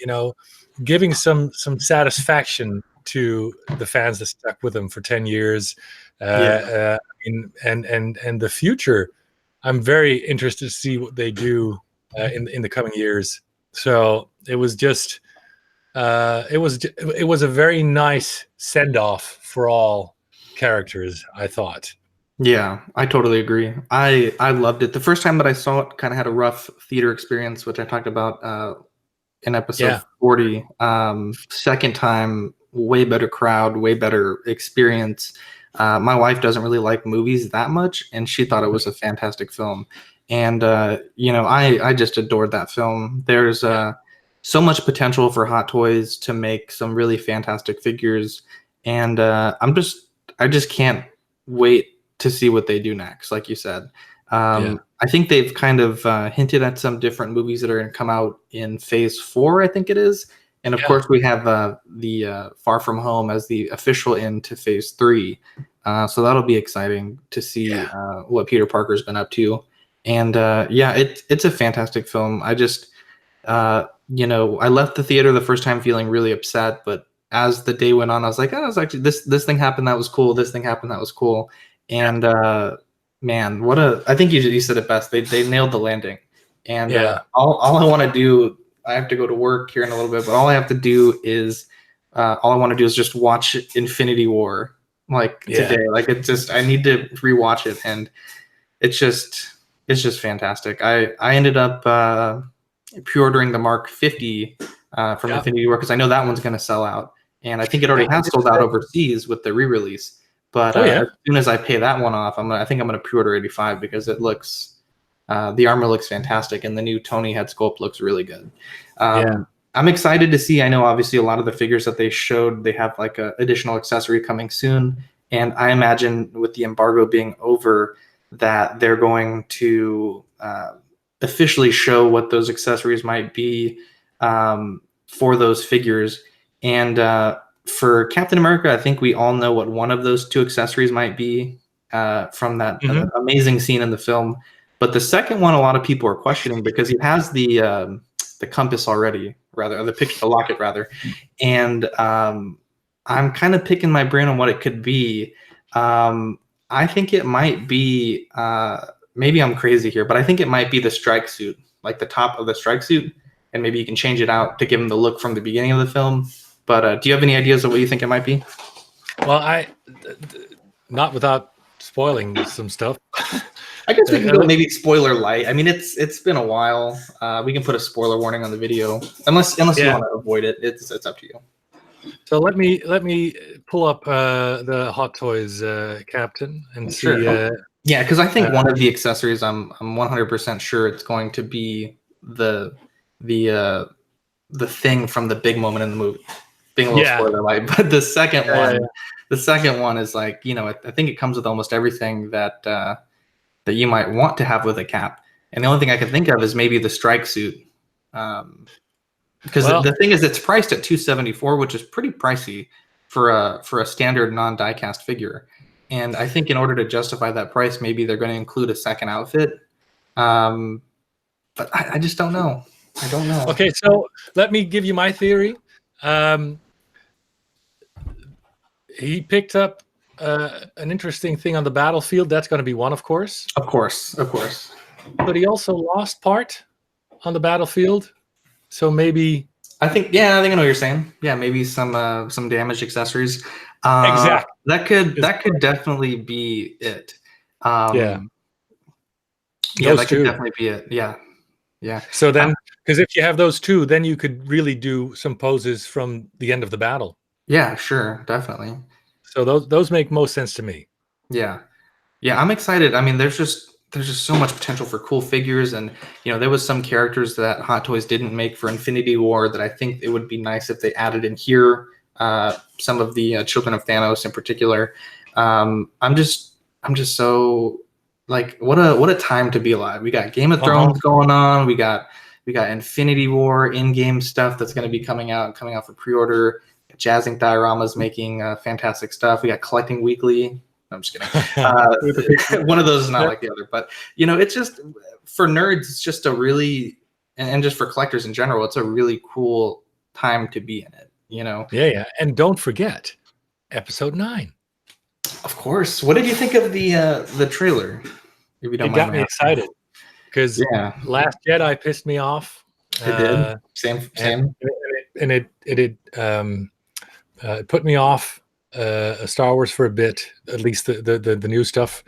you know, giving some satisfaction to the fans that stuck with them for 10 years. Yeah. And the future, I'm very interested to see what they do in the coming years. So it was just it was a very nice send off for all characters, I thought. Yeah, I totally agree. I loved it. The first time that I saw it, kind of had a rough theater experience, which I talked about in episode Yeah, 40. Second time, way better crowd, way better experience. My wife doesn't really like movies that much, and she thought it was a fantastic film. And I just adored that film. There's yeah, so much potential for Hot Toys to make some really fantastic figures, and I just can't wait to see what they do next. Like you said, yeah, I think they've kind of hinted at some different movies that are going to come out in Phase 4, I think it is. And of yeah, course, we have the Far From Home as the official end to Phase 3. So that'll be exciting to see yeah, what Peter Parker's been up to. And it's a fantastic film. I just, I left the theater the first time feeling really upset, but as the day went on, I was like, oh, it's actually this thing happened that was cool. This thing happened that was cool. And man, I think you said it best. They nailed the landing. And yeah, all I want to do, I have to go to work here in a little bit, but all I have to do is all I want to do is just watch Infinity War like yeah. today. Like it's just I need to rewatch it, and it's just fantastic. I ended up pre-ordering the Mark 50 from Yeah. Infinity War because I know that one's going to sell out, and I think it I already has did sold out say- overseas with the re-release. But Oh yeah, as soon as I pay that one off, I think I'm going to pre-order 85 because it looks the armor looks fantastic, and the new Tony head sculpt looks really good. yeah. I'm excited to see. I know obviously a lot of the figures that they showed, they have like a additional accessory coming soon, and I imagine with the embargo being over, that they're going to officially show what those accessories might be for those figures. And for Captain America, I think we all know what one of those two accessories might be from that Hmm. amazing scene in the film. But the second one, a lot of people are questioning because he has the compass already, rather, or the locket rather, and I'm kind of picking my brain on what it could be. I think it might be. Maybe I'm crazy here, but I think it might be the strike suit, like the top of the strike suit, and maybe you can change it out to give him the look from the beginning of the film. But do you have any ideas of what you think it might be? Well, not without spoiling some stuff. I guess we can go Let- maybe spoiler light. I mean, it's been a while. We can put a spoiler warning on the video, unless you yeah. want to avoid it. It's up to you. So let me pull up the Hot Toys Captain and see. Sure. Yeah, because I think Uh, one of the accessories, I'm 100% sure it's going to be the uh, the thing from the big moment in the movie. Being a little yeah, spoiler light, but yeah, yeah, the second one is like I think it comes with almost everything that that you might want to have with a cap. And the only thing I can think of is maybe the strike suit. Because well, the thing is, it's priced at 274, which is pretty pricey for a standard non diecast figure. And I think in order to justify that price, maybe they're going to include a second outfit. Um, but I just don't know. I don't know. okay. So let me give you my theory. Um, he picked up an interesting thing on the battlefield. That's going to be one, of course. Of course, of course. But he also lost part on the battlefield. So maybe I think I know what you're saying. Yeah, maybe some damaged accessories. exactly. That could definitely be it. Yeah, Um, yeah, those that could two. definitely be it. Yeah, yeah. So then, because if you have those two, then you could really do some poses from the end of the battle. Yeah, sure, definitely. So those make most sense to me. Yeah. Yeah, I'm excited. I mean, there's just so much potential for cool figures, and there was some characters that Hot Toys didn't make for Infinity War that I think it would be nice if they added in here. Some of the Children of Thanos in particular. I'm just so Like what a time to be alive. We got Game of Thrones going on. We got Infinity War in-game stuff that's going to be coming out for pre-order. Jazzing Dioramas making fantastic stuff. We got Collecting Weekly. I'm just kidding. One of those is not like the other, but it's just for nerds. It's just a really, and just for collectors in general, it's a really cool time to be in it. Yeah. And don't forget, episode 9. Of course. What did you think of the trailer? If you don't mind, got me excited because Last Jedi pissed me off. It did. Same. And it put me off Star Wars for a bit, at least the new stuff.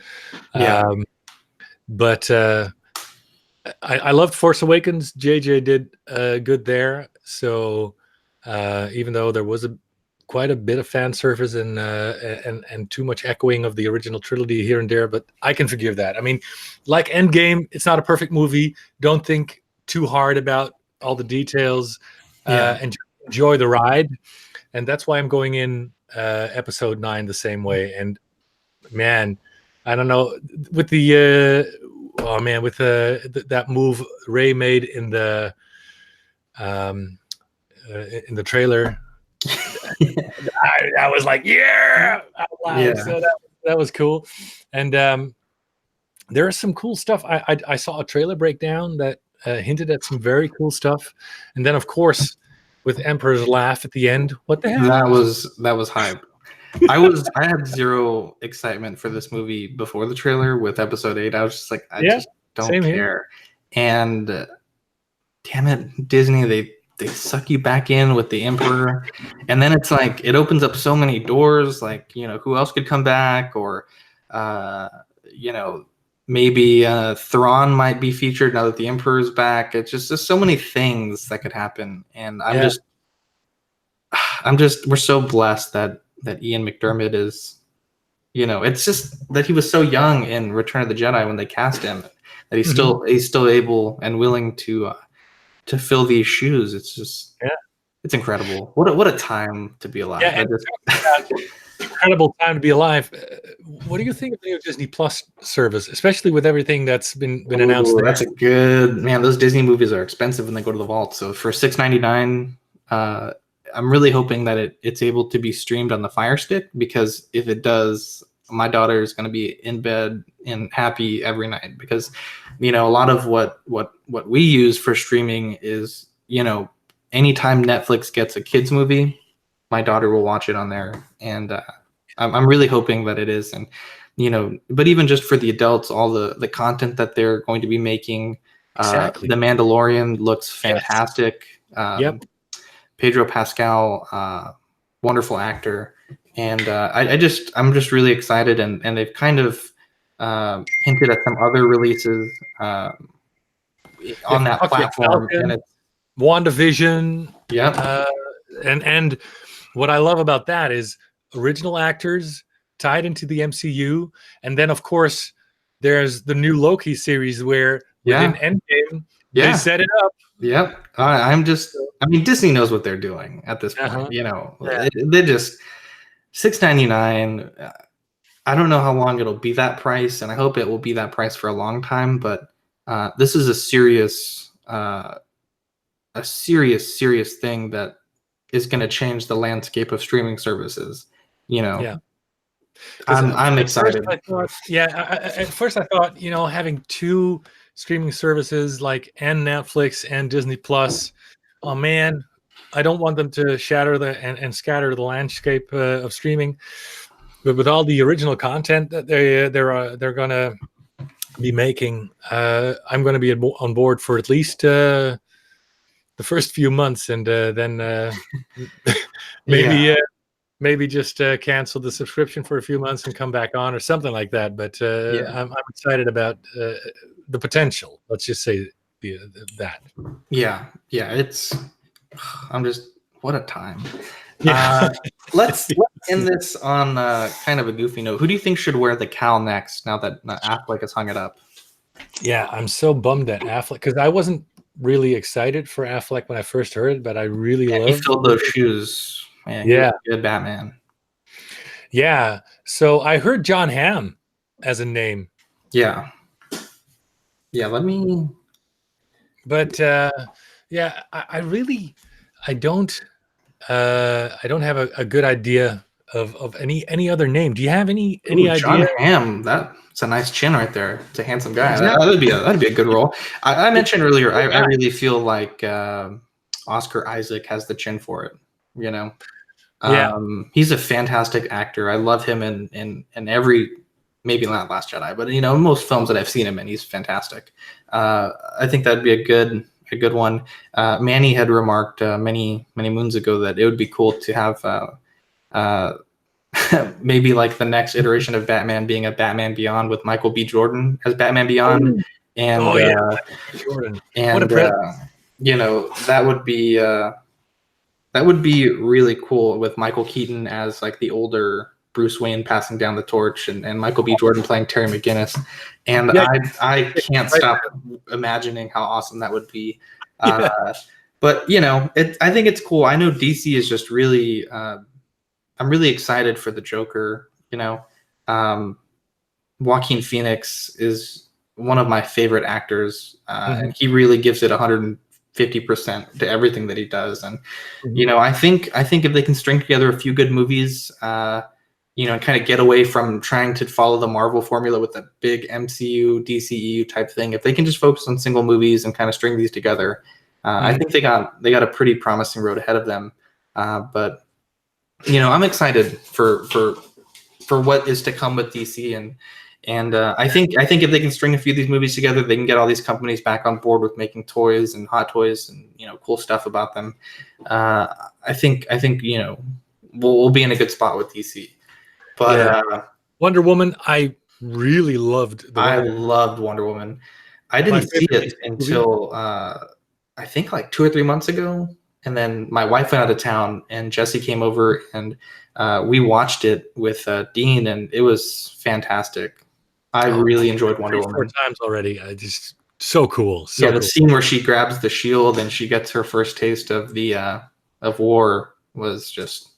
Yeah. But I loved Force Awakens. JJ did good there. So even though there was quite a bit of fan service and too much echoing of the original trilogy here and there, but I can forgive that. I mean, like Endgame, it's not a perfect movie. Don't think too hard about all the details and enjoy the ride. And that's why I'm going in episode 9 the same way. And man, I don't know, with the that move Rey made in the trailer, I was like, yeah, out loud. Yeah. So that was cool. And there is some cool stuff. I saw a trailer breakdown that hinted at some very cool stuff. And then, of course, with Emperor's Laugh at the end, what the hell? That was hype. I had zero excitement for this movie before the trailer with episode 8. I was just like, I just don't care. Here. And damn it, Disney, they suck you back in with the Emperor, and then it's like it opens up so many doors. Like, who else could come back, or maybe Thrawn might be featured now that the Emperor's back. It's just there's so many things that could happen, and we're so blessed that Ian McDiarmid is, it's just that he was so young in Return of the Jedi when they cast him, that he's still able and willing to fill these shoes. It's just it's incredible. What a time to be alive. Incredible time to be alive. What do you think of the new Disney Plus service, especially with everything that's been announced there? That's a good man. Those Disney movies are expensive when they go to the vault. So for $6.99, I'm really hoping that it's able to be streamed on the Fire Stick, because if it does, my daughter is going to be in bed and happy every night, because a lot of what we use for streaming is, anytime Netflix gets a kids movie, my daughter will watch it on there. And I'm really hoping that it is. And but even just for the adults, all the content that they're going to be making, The Mandalorian looks fantastic. Pedro Pascal, wonderful actor. And I'm just really excited, and they've kind of hinted at some other releases on that platform. And it's WandaVision. And what I love about that is original actors tied into the MCU, and then of course there's the new Loki series where within Endgame they set it up. Yep. I mean, Disney knows what they're doing at this point. They just $6.99. I don't know how long it'll be that price, and I hope it will be that price for a long time. But this is a serious thing that is going to change the landscape of streaming services. I'm excited. At first I thought, having two streaming services like Netflix and Disney Plus, oh man, I don't want them to shatter and scatter the landscape of streaming. But with all the original content that they're gonna be making, I'm gonna be on board for at least the first few months, and then maybe just cancel the subscription for a few months and come back on or something like that. But I'm excited about the potential. Let's just say that. What a time. Let's end this on kind of a goofy note. Who do you think should wear the cowl next, now that Affleck has hung it up? Yeah, I'm so bummed at Affleck, because I wasn't really excited for Affleck when I first heard it, but I really loved. He filled those shoes. Man, he was a good Batman. Yeah. So I heard John Hamm as a name. Yeah. Yeah. Let me. But yeah, I really I don't I don't have a good idea of any other name. Do you have any Ooh, idea? John Hamm. That's a nice chin right there. It's a handsome guy. Exactly. That'd be a good role. I It's mentioned earlier. so I bad. really feel like Oscar Isaac has the chin for it. You know, Yeah. he's a fantastic actor. I love him in every, maybe not Last Jedi, but most films that I've seen him in, he's fantastic. I think that'd be a good one. Manny had remarked many moons ago that it would be cool to have uh, maybe like the next iteration of Batman being a Batman Beyond with Michael B. Jordan as Batman Beyond, Oh, and oh yeah, Jordan. What a and present. that would be really cool with Michael Keaton as like the older Bruce Wayne passing down the torch, and Michael B. Jordan playing Terry McGinnis. And Yeah, I can't right. stop imagining how awesome that would be. Yeah. But I think it's cool. I know DC is just really I'm really excited for the Joker. Um, Joaquin Phoenix is one of my favorite actors, Mhm, and he really gives it 150% to everything that he does. And mhm, I think if they can string together a few good movies, and kind of get away from trying to follow the Marvel formula with the big MCU, DCEU type thing, if they can just focus on single movies and kind of string these together, I mhm. think they got a pretty promising road ahead of them. But I'm excited for what is to come with DC, and I think if they can string a few of these movies together, they can get all these companies back on board with making toys and hot toys and cool stuff about them. Uh, I think we'll be in a good spot with DC. But Yeah. Wonder Woman, I really loved the I Wonder loved Wonder Woman. I my didn't see favorite it DC movie. until I think like 2 or 3 months ago, and then my wife went out of town, and Jesse came over, and we watched it with Dean, and it was fantastic. I Oh, really enjoyed Wonder 3, 4 Woman. times already. I just so cool, Yeah, so the cool. scene where she grabs the shield and she gets her first taste of the of war was just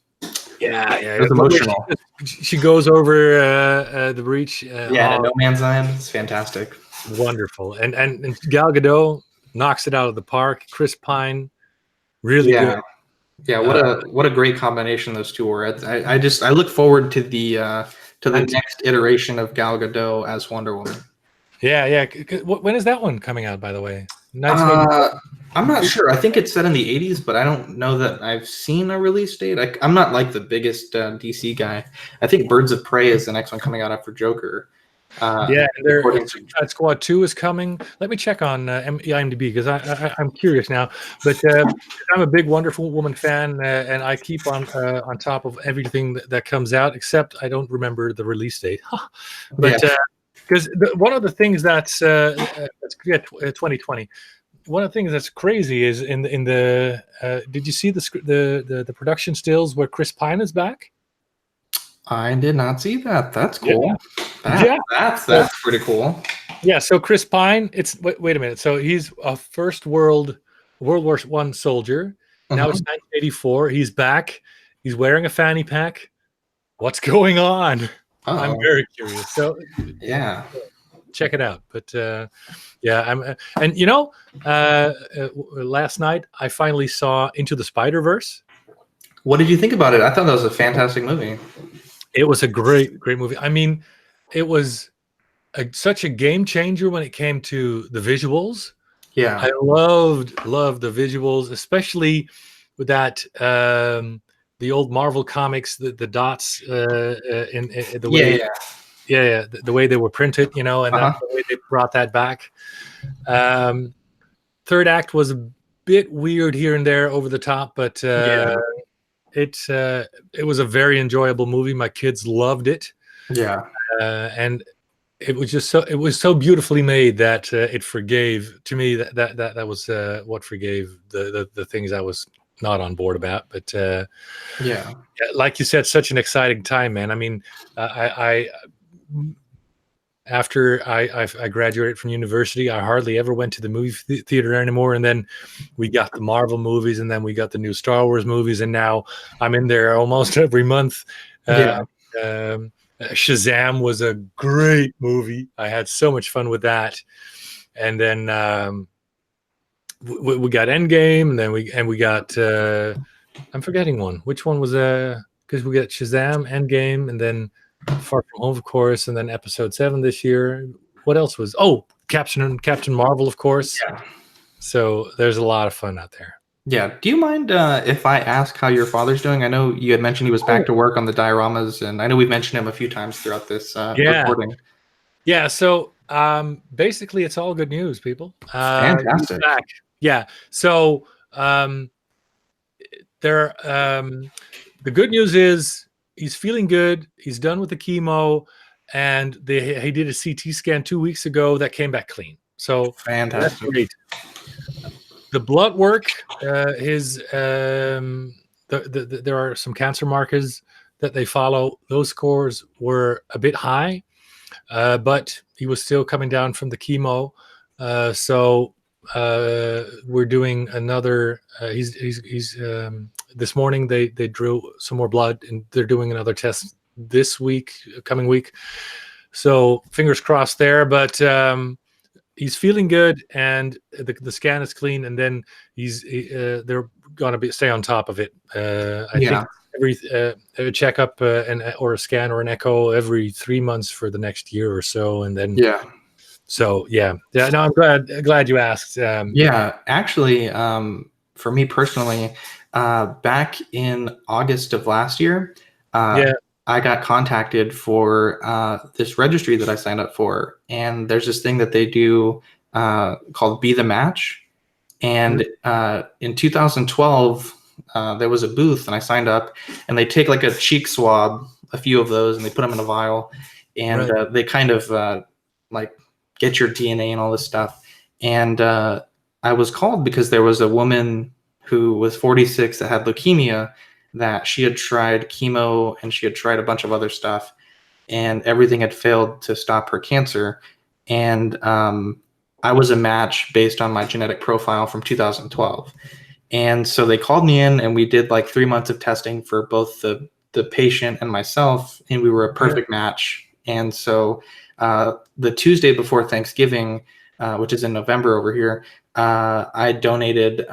Yeah, it yeah. was Where emotional. she goes over the breach. Yeah, Oh, No Man's Land. It's fantastic. wonderful. And Gal Gadot knocks it out of the park. Chris Pine, really good. Yeah, yeah. Uh, What a great combination those two were. I look forward to the and next iteration of Gal Gadot as Wonder Woman. yeah, yeah. When is that one coming out, by the way? 1984? Uh, I'm not sure. I think it's set in the 80s, but I don't know that I've seen a release date. I'm not like the biggest DC guy. I think Birds of Prey is the next one coming out after Joker. Yeah, and According to Suicide Squad 2 is coming. Let me check on IMDb because I'm curious now. But I'm a big Wonderful Woman fan, and I keep on top of everything that comes out, except I don't remember the release date. yeah. But because one of the things that's 2020. One of the things that's crazy is in the did you see the production stills where Chris Pine is back? I did not see that. That's Yeah, cool. That yeah. that's So that's pretty cool. yeah, so Chris Pine, it's wait a minute. So he's a World War One soldier. Now it's Mhm. 1984. He's back. He's wearing a fanny pack. What's going on? I'm Uh-oh. very curious. So Yeah. check it out. But yeah, and last night I finally saw Into the Spider-Verse. What did you think about it? I thought that was a fantastic movie. It was a great movie. I mean, it was such a game changer when it came to the visuals. Yeah. I loved the visuals, especially with that the old Marvel comics, the dots in the Yeah, way, yeah. yeah, the way they were printed, and that Uh-huh. the way they brought that back. Um, third act was a bit weird here and there, over the top, but Yeah. it was a very enjoyable movie. My kids loved it, Yeah. and it was so beautifully made that it forgave to me that was what forgave the things I was not on board about. But Yeah. yeah, like you said, such an exciting time, man. I mean, I after I graduated from university, I hardly ever went to the movie theater anymore. And then we got the Marvel movies, and then we got the new Star Wars movies, and now I'm in there almost every month. Uh, Yeah. um, Shazam was a great movie. I had so much fun with that. And then we got Endgame, and then we got I'm forgetting one. Which one was because we got Shazam, Endgame, and then Far From Home, of course, and then Episode 7 this year. What else was? Oh, Captain Marvel, of course. Yeah. So there's a lot of fun out there. Yeah. Do you mind if I ask how your father's doing? I know you had mentioned he was back to work on the dioramas, and I know we've mentioned him a few times throughout this recording. Yeah. So basically, it's all good news, people. Fantastic. Back. Yeah. So the good news is he's feeling good. He's done with the chemo, and he did a CT scan 2 weeks ago that came back clean. So fantastic. That's great. The blood work, there are some cancer markers that they follow. Those scores were a bit high, but he was still coming down from the chemo. So we're doing another. He's this morning they drew some more blood, and they're doing another test this coming week. So fingers crossed there, but. He's feeling good, and the scan is clean, and then they're going to stay on top of it. I think every checkup or a scan or an echo every 3 months for the next year or so, and then So yeah. No, I'm glad you asked. Actually, for me personally, back in August of last year, I got contacted for this registry that I signed up for, and there's this thing that they do called Be the Match. And in 2012, there was a booth, and I signed up, and they take like a cheek swab, a few of those, and they put them in a vial, and they kind of like get your DNA and all this stuff. And I was called because there was a woman who was 46 that had leukemia, that she had tried chemo and she had tried a bunch of other stuff, and everything had failed to stop her cancer. And I was a match based on my genetic profile from 2012. And so they called me in, and we did like 3 months of testing for both the patient and myself, and we were a perfect match. And so the Tuesday before Thanksgiving, which is in November over here, I donated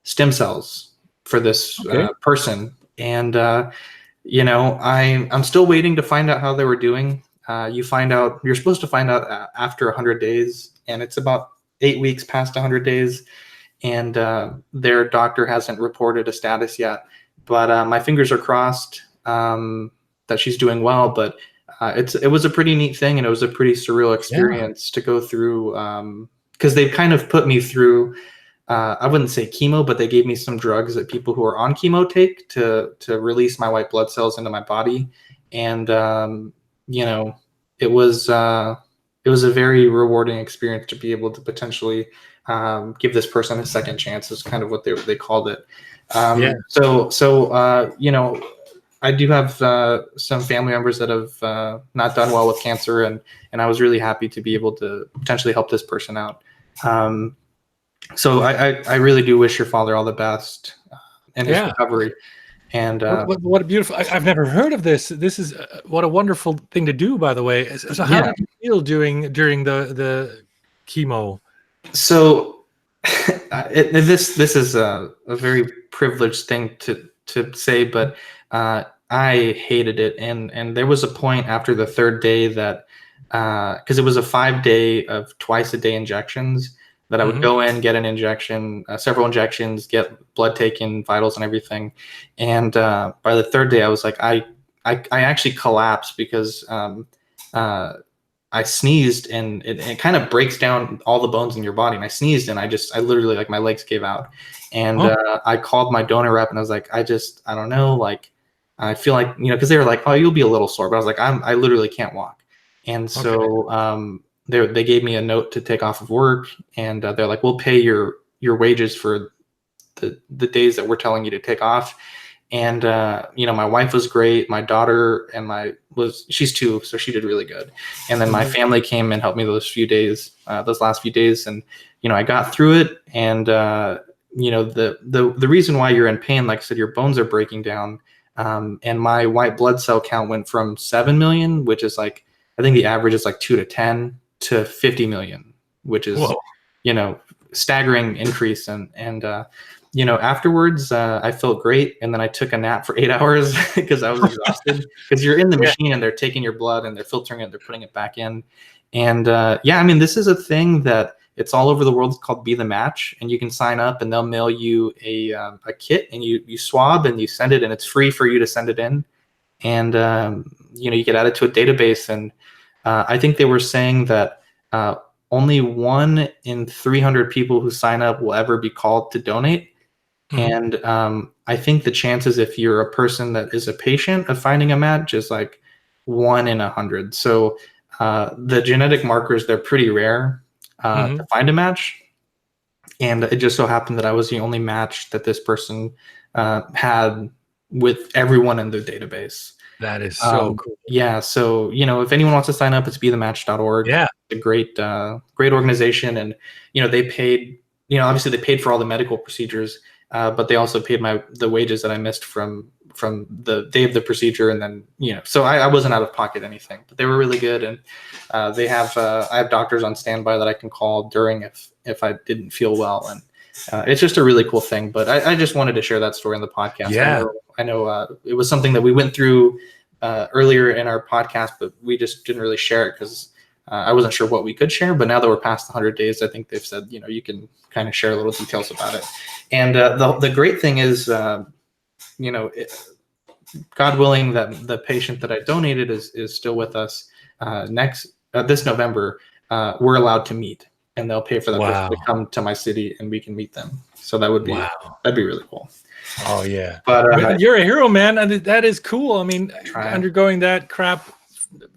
stem cells for this person. And, I'm still waiting to find out how they were doing. You're supposed to find out after 100 days, and it's about 8 weeks past 100 days. And their doctor hasn't reported a status yet. But my fingers are crossed that she's doing well. But it was a pretty neat thing, and it was a pretty surreal experience to go through, because they've kind of put me through, I wouldn't say chemo, but they gave me some drugs that people who are on chemo take to release my white blood cells into my body. And, it was a very rewarding experience to be able to potentially give this person a second chance, is kind of what they called it. I do have some family members that have not done well with cancer, and I was really happy to be able to potentially help this person out. So I really do wish your father all the best in his recovery. And what a beautiful! I've never heard of this. This is what a wonderful thing to do, by the way. So how did you feel during the chemo? So this is a very privileged thing to say, but I hated it. And there was a point after the third day that, because it was a 5-day of twice-a-day injections, that I would go in, get an injection, several injections, get blood taken, vitals and everything. And by the third day, I was like, I actually collapsed because I sneezed, and it kind of breaks down all the bones in your body. And I sneezed, and I literally, like, my legs gave out. And I called my donor rep, and I was like, I don't know, like, I feel like, because they were like, oh, you'll be a little sore. But I was like, I literally can't walk. And so they gave me a note to take off of work, and they're like, we'll pay your wages for the days that we're telling you to take off. And my wife was great. My daughter she's 2, so she did really good. And then my family came and helped me those last few days, and I got through it. And the reason why you're in pain, like I said, your bones are breaking down. And my white blood cell count went from 7 million, which is like, I think the average is like 2 to 10, to 50 million, which is, Whoa. staggering increase. Afterwards, I felt great. And then I took a nap for 8 hours because I was exhausted, because you're in the Yeah. machine and they're taking your blood and they're filtering it, they're putting it back in. And I mean, this is a thing that it's all over the world. It's called Be the Match, and you can sign up and they'll mail you a kit, and you swab and you send it, and it's free for you to send it in. And, you get added to a database. And I think they were saying that only 1 in 300 people who sign up will ever be called to donate. Mhm. And I think the chances, if you're a person that is a patient, of finding a match is like 1 in 100. So the genetic markers, they're pretty rare to Mhm. find a match. And it just so happened that I was the only match that this person had with everyone in their database. That is so cool. Yeah, so if anyone wants to sign up, it's bethematch.org. Yeah. It's a great organization. And they paid, obviously they paid for all the medical procedures, but they also paid the wages that I missed from the day of the procedure. And then so I wasn't out of pocket anything, but they were really good. And I have doctors on standby that I can call during if I didn't feel well. And it's just a really cool thing. But I just wanted to share that story on the podcast. Yeah. I know it was something that we went through earlier in our podcast, but we just didn't really share it because I wasn't sure what we could share. But now that we're past the 100 days, I think they've said, you can kind of share little details about it. And the great thing is, God willing, that the patient that I donated is still with us. This November, we're allowed to meet, and they'll pay for that person to Wow. come to my city, and we can meet them. So that'd be really cool. Oh yeah. But You're a hero, man, and that is cool. I mean, try. undergoing that crap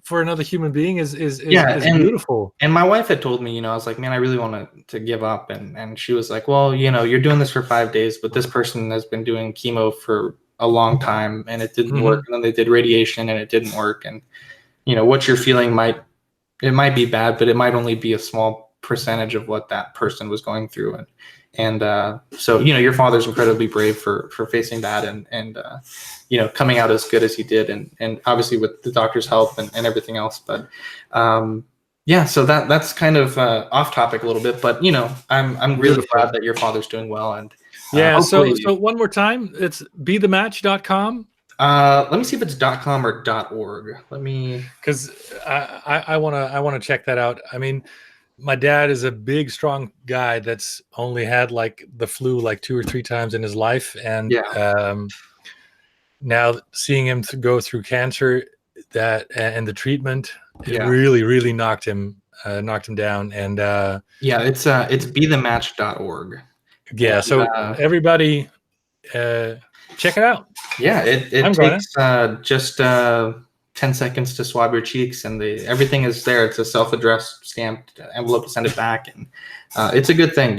for another human being is beautiful. And my wife had told me, I was like, man, I really want to give up. And she was like, well, you're doing this for 5 days, but this person has been doing chemo for a long time and it didn't work. And then they did radiation and it didn't work. And, what you're feeling might be bad, but it might only be a small percentage of what that person was going through. And so, your father's incredibly brave for facing that and coming out as good as he did. And obviously with the doctor's help and everything else. But so that's kind of off topic a little bit, but I'm really glad that your father's doing well. And so one more time, it's bethematch.com. Let me see if it's .com or .org. Because I want to check that out. I mean, my dad is a big, strong guy that's only had like the flu like 2 or 3 times in his life, and now seeing him go through cancer, and the treatment, it really knocked him down. And it's bethematch.org. Yeah, so everybody, check it out. Yeah, it takes just 10 seconds to swab your cheeks, and everything is there. It's a self-addressed stamped envelope to send it back, and it's a good thing.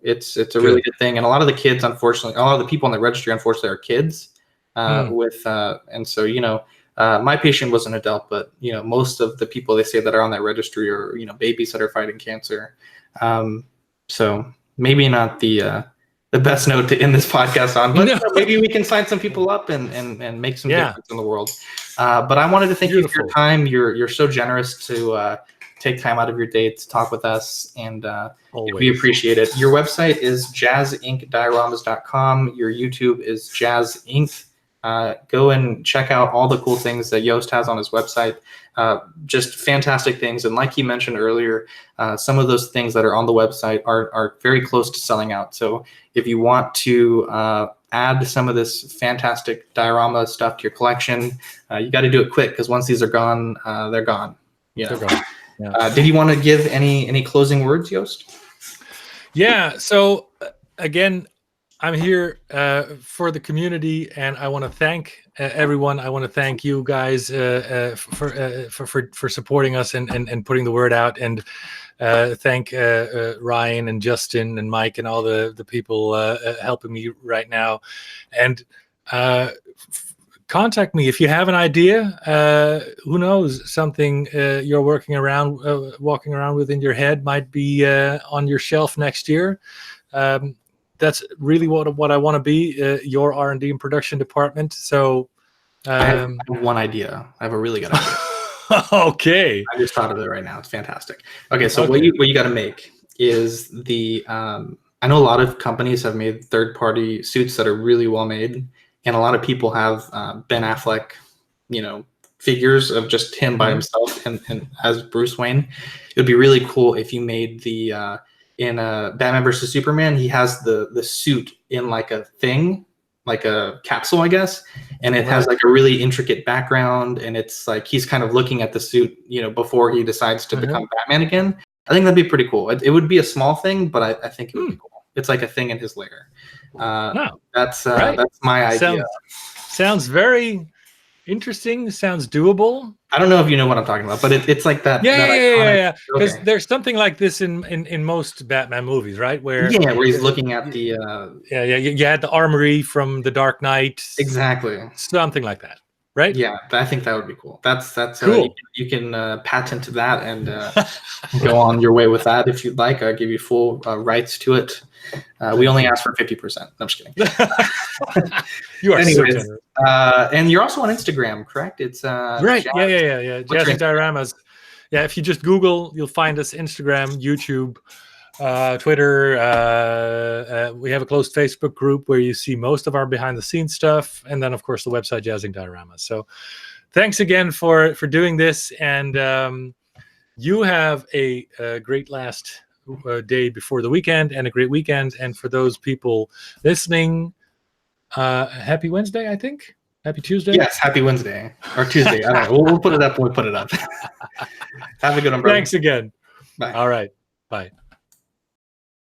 It's a really good thing. And a lot of the kids, unfortunately, a lot of the people in the registry, unfortunately, are kids. And so my patient was an adult, but most of the people they say that are on that registry are babies that are fighting cancer. So maybe not the best note to end this podcast on, but maybe we can sign some people up and make some difference in the world. But I wanted to thank you for your time. You're so generous to take time out of your day to talk with us, and we appreciate it. Your website is jazzinkdioramas.com. Your YouTube is Jazz Inc. Go and check out all the cool things that Yost has on his website. Just fantastic things. And like he mentioned earlier, some of those things that are on the website are very close to selling out. So if you want to add some of this fantastic diorama stuff to your collection, you got to do it quick, because once these are gone, they're gone. They're gone. Yeah. Did you want to give any closing words, Yost? Yeah. So again, I'm here for the community, and I want to thank everyone. I want to thank you guys for supporting us and putting the word out, and thank Ryan and Justin and Mike and all the people helping me right now. And contact me if you have an idea. Who knows, something you're walking around with in your head might be on your shelf next year. That's really what I want to be, your R&D and production department. So I have one idea. I have a really good idea. Okay. I just thought of it right now. It's fantastic. Okay, so what you got to make is the I know a lot of companies have made third-party suits that are really well made, and a lot of people have Ben Affleck, figures of just him by himself and as Bruce Wayne. It would be really cool if you made the in Batman versus Superman. He has the suit in like a thing, like a capsule, I guess, and it has like a really intricate background, and it's like he's kind of looking at the suit, before he decides to become Batman again. I think that'd be pretty cool. It would be a small thing, but I think it would be cool. It's like a thing in his lair. That's my idea. Sounds very interesting. Sounds doable. I don't know if you know what I'm talking about, but it's like that. Yeah. Because there's something like this in most Batman movies, right? Where he's looking at the you had the armory from The Dark Knight, exactly, something like that, right? Yeah, I think that would be cool. That's cool. You can patent that and go on your way with that if you'd like. I'll give you full rights to it. We only ask for 50%. No, I'm just kidding. You are so generous. And you're also on Instagram, correct? It's right. Yeah. Jazzy Dioramas. Yeah, if you just Google, you'll find us. Instagram, YouTube, Twitter. We have a closed Facebook group where you see most of our behind-the-scenes stuff, and then of course the website Jazzing Dioramas. So, thanks again for doing this, and you have a great last day before the weekend and a great weekend. And for those people listening, happy Wednesday, I think. Happy Tuesday. Yes, happy Wednesday or Tuesday. I don't know. We'll put it up when we put it up. Have a good one, brother. Thanks again. Bye. All right. Bye.